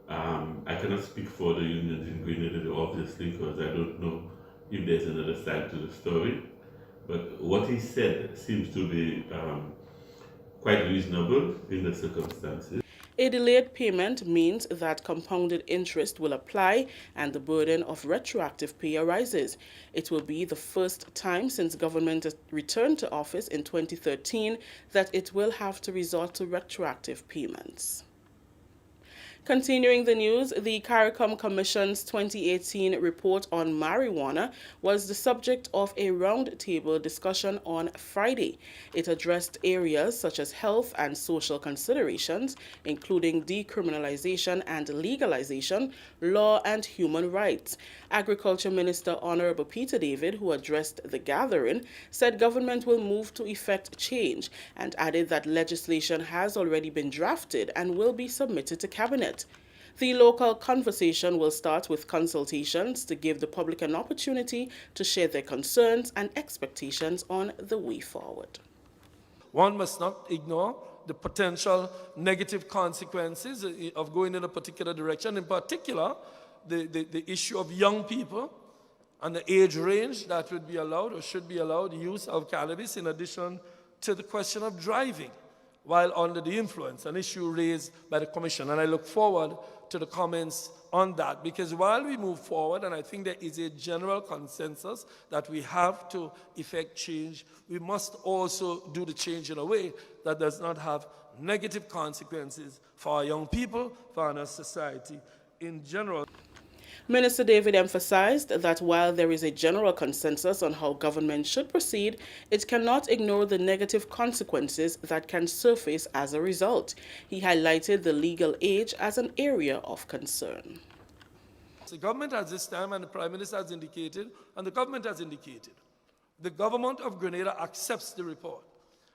I cannot speak for the unions in Grenada, obviously, because I don't know if there's another side to the story. But what he said seems to be quite reasonable in the circumstances. A delayed payment means that compounded interest will apply and the burden of retroactive pay arises. It will be the first time since government returned to office in 2013 that it will have to resort to retroactive payments. Continuing the news, the CARICOM Commission's 2018 report on marijuana was the subject of a roundtable discussion on Friday. It addressed areas such as health and social considerations, including decriminalization and legalization, law and human rights. Agriculture Minister Honorable Peter David, who addressed the gathering, said government will move to effect change and added that legislation has already been drafted and will be submitted to Cabinet. The local conversation will start with consultations to give the public an opportunity to share their concerns and expectations on the way forward. One must not ignore the potential negative consequences of going in a particular direction, in particular, the issue of young people and the age range that would be allowed or should be allowed use of cannabis, in addition to the question of driving while under the influence, an issue raised by the Commission. And I look forward to the comments on that, because while we move forward, and I think there is a general consensus that we have to effect change, we must also do the change in a way that does not have negative consequences for our young people, for our society in general. Minister David emphasized that while there is a general consensus on how government should proceed, it cannot ignore the negative consequences that can surface as a result. He highlighted the legal age as an area of concern. The government has this time, and the Prime Minister has indicated, and the government has indicated, the government of Grenada accepts the report,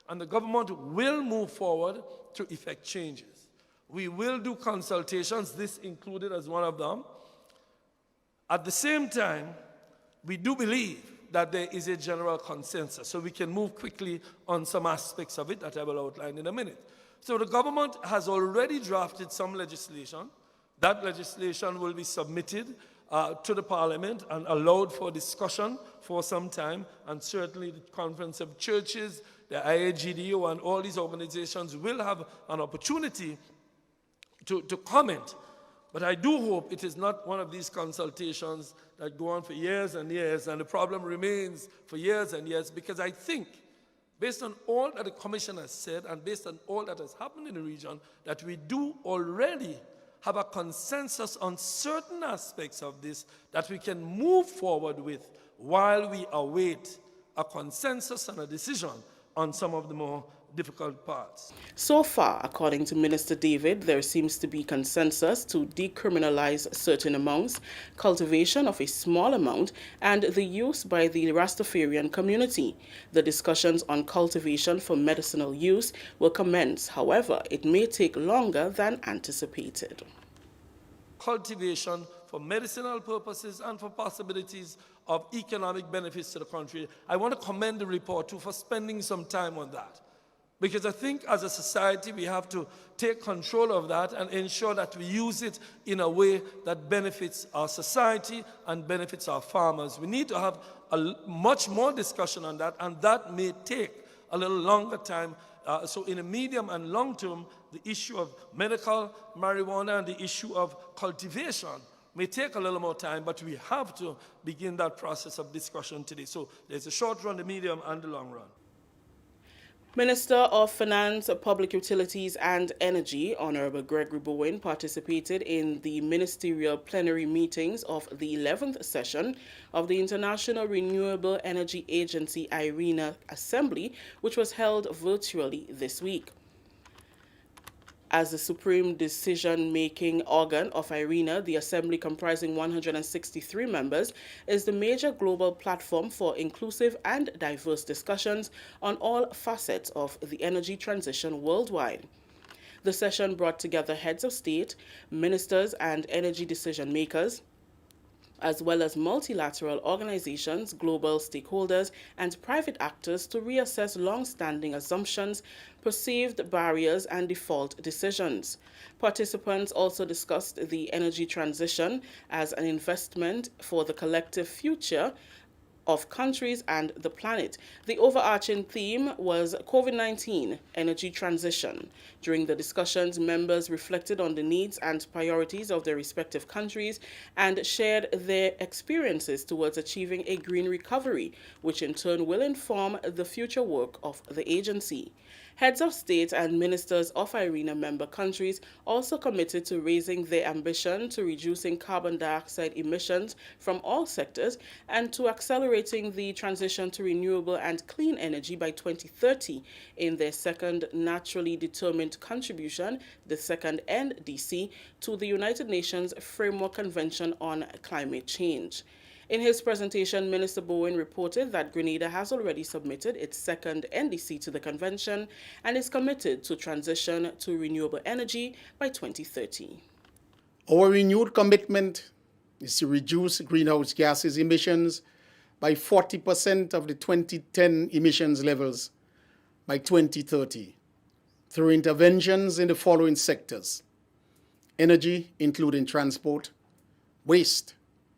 and the government will move forward to effect changes. We will do consultations, this included as one of them. At the same time, we do believe that there is a general consensus, so we can move quickly on some aspects of it that I will outline in a minute. So the government has already drafted some legislation. That legislation will be submitted to the Parliament and allowed for discussion for some time, and certainly the Conference of Churches, the IAGDO, and all these organizations will have an opportunity to comment. But I do hope it is not one of these consultations that go on for years and years, and the problem remains for years and years, because I think, based on all that the Commission has said and based on all that has happened in the region, that we do already have a consensus on certain aspects of this that we can move forward with while we await a consensus and a decision on some of the more difficult parts. So far, according to Minister David, there seems to be consensus to decriminalize certain amounts, cultivation of a small amount, and the use by the Rastafarian community. The discussions on cultivation for medicinal use will commence. However, it may take longer than anticipated. Cultivation for medicinal purposes and for possibilities of economic benefits to the country. I want to commend the report too for spending some time on that. Because I think as a society we have to take control of that and ensure that we use it in a way that benefits our society and benefits our farmers. We need to have much more discussion on that, and that may take a little longer time. So in the medium and long term, the issue of medical marijuana and the issue of cultivation may take a little more time, but we have to begin that process of discussion today. So there's a short run, the medium, and the long run. Minister of Finance, Public Utilities and Energy, Honorable Gregory Bowen, participated in the ministerial plenary meetings of the 11th session of the International Renewable Energy Agency IRENA Assembly, which was held virtually this week. As the supreme decision-making organ of IRENA, the Assembly, comprising 163 members, is the major global platform for inclusive and diverse discussions on all facets of the energy transition worldwide. The session brought together heads of state, ministers, and energy decision-makers, as well as multilateral organizations, global stakeholders, and private actors to reassess long-standing assumptions, perceived barriers, and default decisions. Participants also discussed the energy transition as an investment for the collective future of countries and the planet. The overarching theme was COVID-19, energy transition. During the discussions, members reflected on the needs and priorities of their respective countries and shared their experiences towards achieving a green recovery, which in turn will inform the future work of the agency. Heads of state and ministers of IRENA member countries also committed to raising their ambition to reducing carbon dioxide emissions from all sectors and to accelerating the transition to renewable and clean energy by 2030 in their second naturally determined contribution, the second NDC, to the United Nations Framework Convention on Climate Change. In his presentation, Minister Bowen reported that Grenada has already submitted its second NDC to the convention and is committed to transition to renewable energy by 2030. Our renewed commitment is to reduce greenhouse gases emissions by 40% of the 2010 emissions levels by 2030 through interventions in the following sectors: energy, including transport, waste,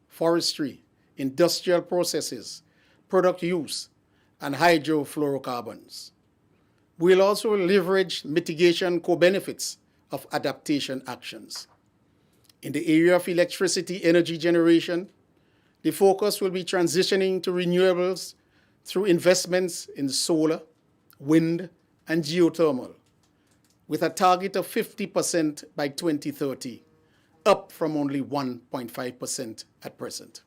forestry, industrial processes, product use, and hydrofluorocarbons. We'll also leverage mitigation co-benefits of adaptation actions. In the area of electricity energy generation, the focus will be transitioning to renewables through investments in solar, wind, and geothermal, with a target of 50% by 2030, up from only 1.5% at present.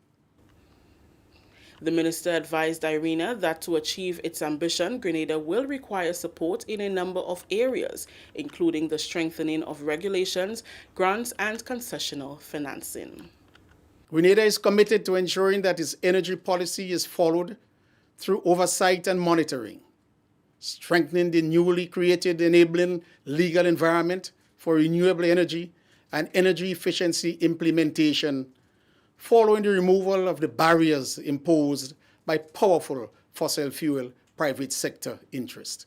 The minister advised IRENA that to achieve its ambition, Grenada will require support in a number of areas, including the strengthening of regulations, grants, and concessional financing. Grenada is committed to ensuring that its energy policy is followed through oversight and monitoring, strengthening the newly created enabling legal environment for renewable energy and energy efficiency implementation, following the removal of the barriers imposed by powerful fossil fuel private sector interest.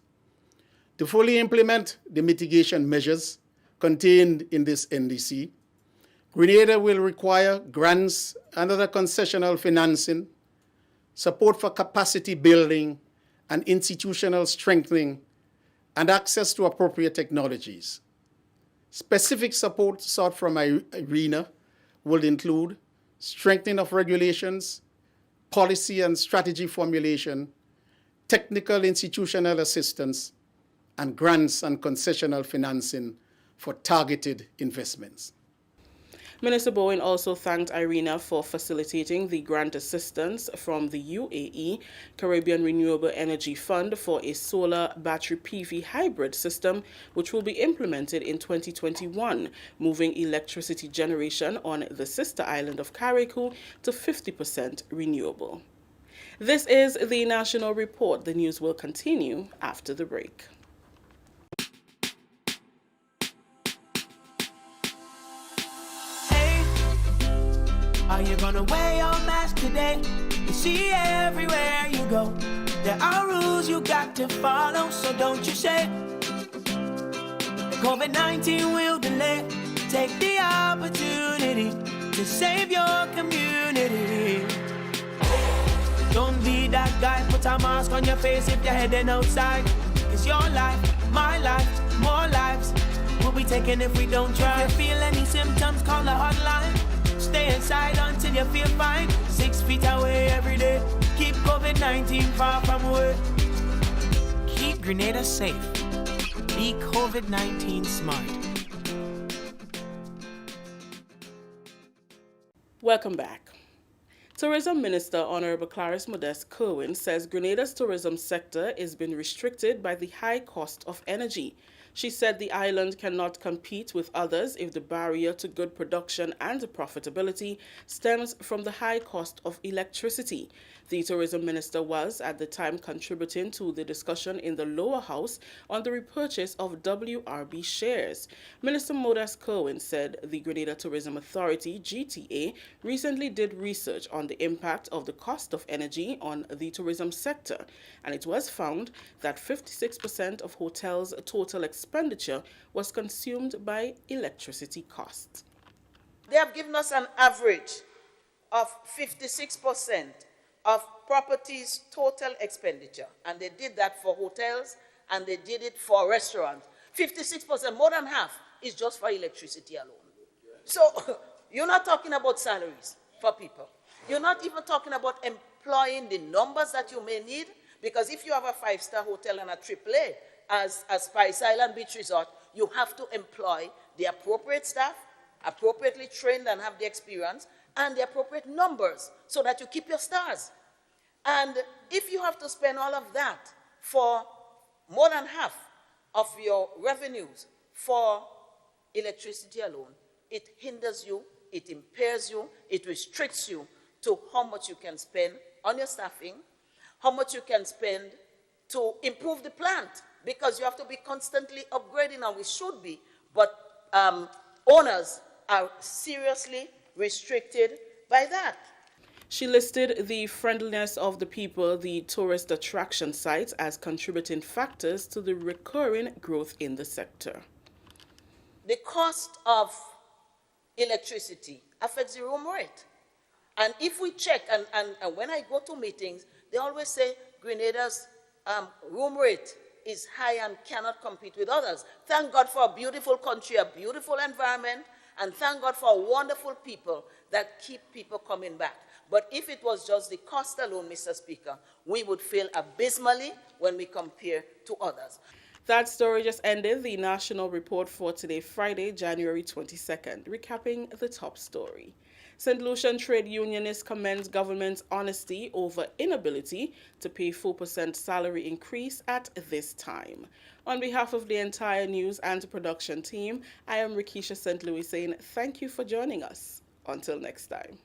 To fully implement the mitigation measures contained in this NDC, Grenada will require grants and other concessional financing, support for capacity building and institutional strengthening, and access to appropriate technologies. Specific support sought from IRENA will include strengthening of regulations, policy and strategy formulation, technical institutional assistance, and grants and concessional financing for targeted investments. Minister Bowen also thanked IRENA for facilitating the grant assistance from the UAE Caribbean Renewable Energy Fund for a solar battery PV hybrid system, which will be implemented in 2021, moving electricity generation on the sister island of Carriacou to 50% renewable. This is the National Report. The news will continue after the break. Are you gonna wear your mask today? You see everywhere you go, there are rules you got to follow, so don't you say COVID-19 will delay. Take the opportunity to save your community. Don't be that guy, put a mask on your face if you're heading outside. It's your life, my life, more lives will be taken if we don't try. If you feel any symptoms, call the hotline. Stay inside until you feel fine. 6 feet away every day. Keep COVID-19 far from away. Keep Grenada safe. Be COVID-19 smart. Welcome back. Tourism Minister Honorable Clarice Modeste Kerwin says Grenada's tourism sector is being restricted by the high cost of energy. She said the island cannot compete with others if the barrier to good production and profitability stems from the high cost of electricity. The tourism minister was, at the time, contributing to the discussion in the lower house on the repurchase of WRB shares. Minister Modeste Kerwin said the Grenada Tourism Authority, GTA, recently did research on the impact of the cost of energy on the tourism sector, and it was found that 56% of hotels' total expenditure was consumed by electricity costs. They have given us an average of 56% of properties' total expenditure, and they did that for hotels and they did it for restaurants. 56%, more than half, is just for electricity alone. So you're not talking about salaries for people. You're not even talking about employing the numbers that you may need, because if you have a 5-star hotel and a AAA as Spice Island Beach Resort, you have to employ the appropriate staff, appropriately trained and have the experience, and the appropriate numbers so that you keep your stars. And if you have to spend all of that for more than half of your revenues for electricity alone, it hinders you, it impairs you, it restricts you to how much you can spend on your staffing, how much you can spend to improve the plant, because you have to be constantly upgrading, and we should be, but owners are seriously restricted by that. She listed the friendliness of the people, the tourist attraction sites, as contributing factors to the recurring growth in the sector. The cost of electricity affects the room rate. And if we check, and when I go to meetings, they always say Grenada's room rate is high and cannot compete with others. Thank God for a beautiful country, a beautiful environment, and thank God for wonderful people that keep people coming back. But if it was just the cost alone, Mr. Speaker, we would fail abysmally when we compare to others. That story just ended the national report for today, Friday, January 22nd. Recapping the top story. St. Lucian trade unionists commends government's honesty over inability to pay 4% salary increase at this time. On behalf of the entire news and production team, I am Rikisha St. Louis saying thank you for joining us. Until next time.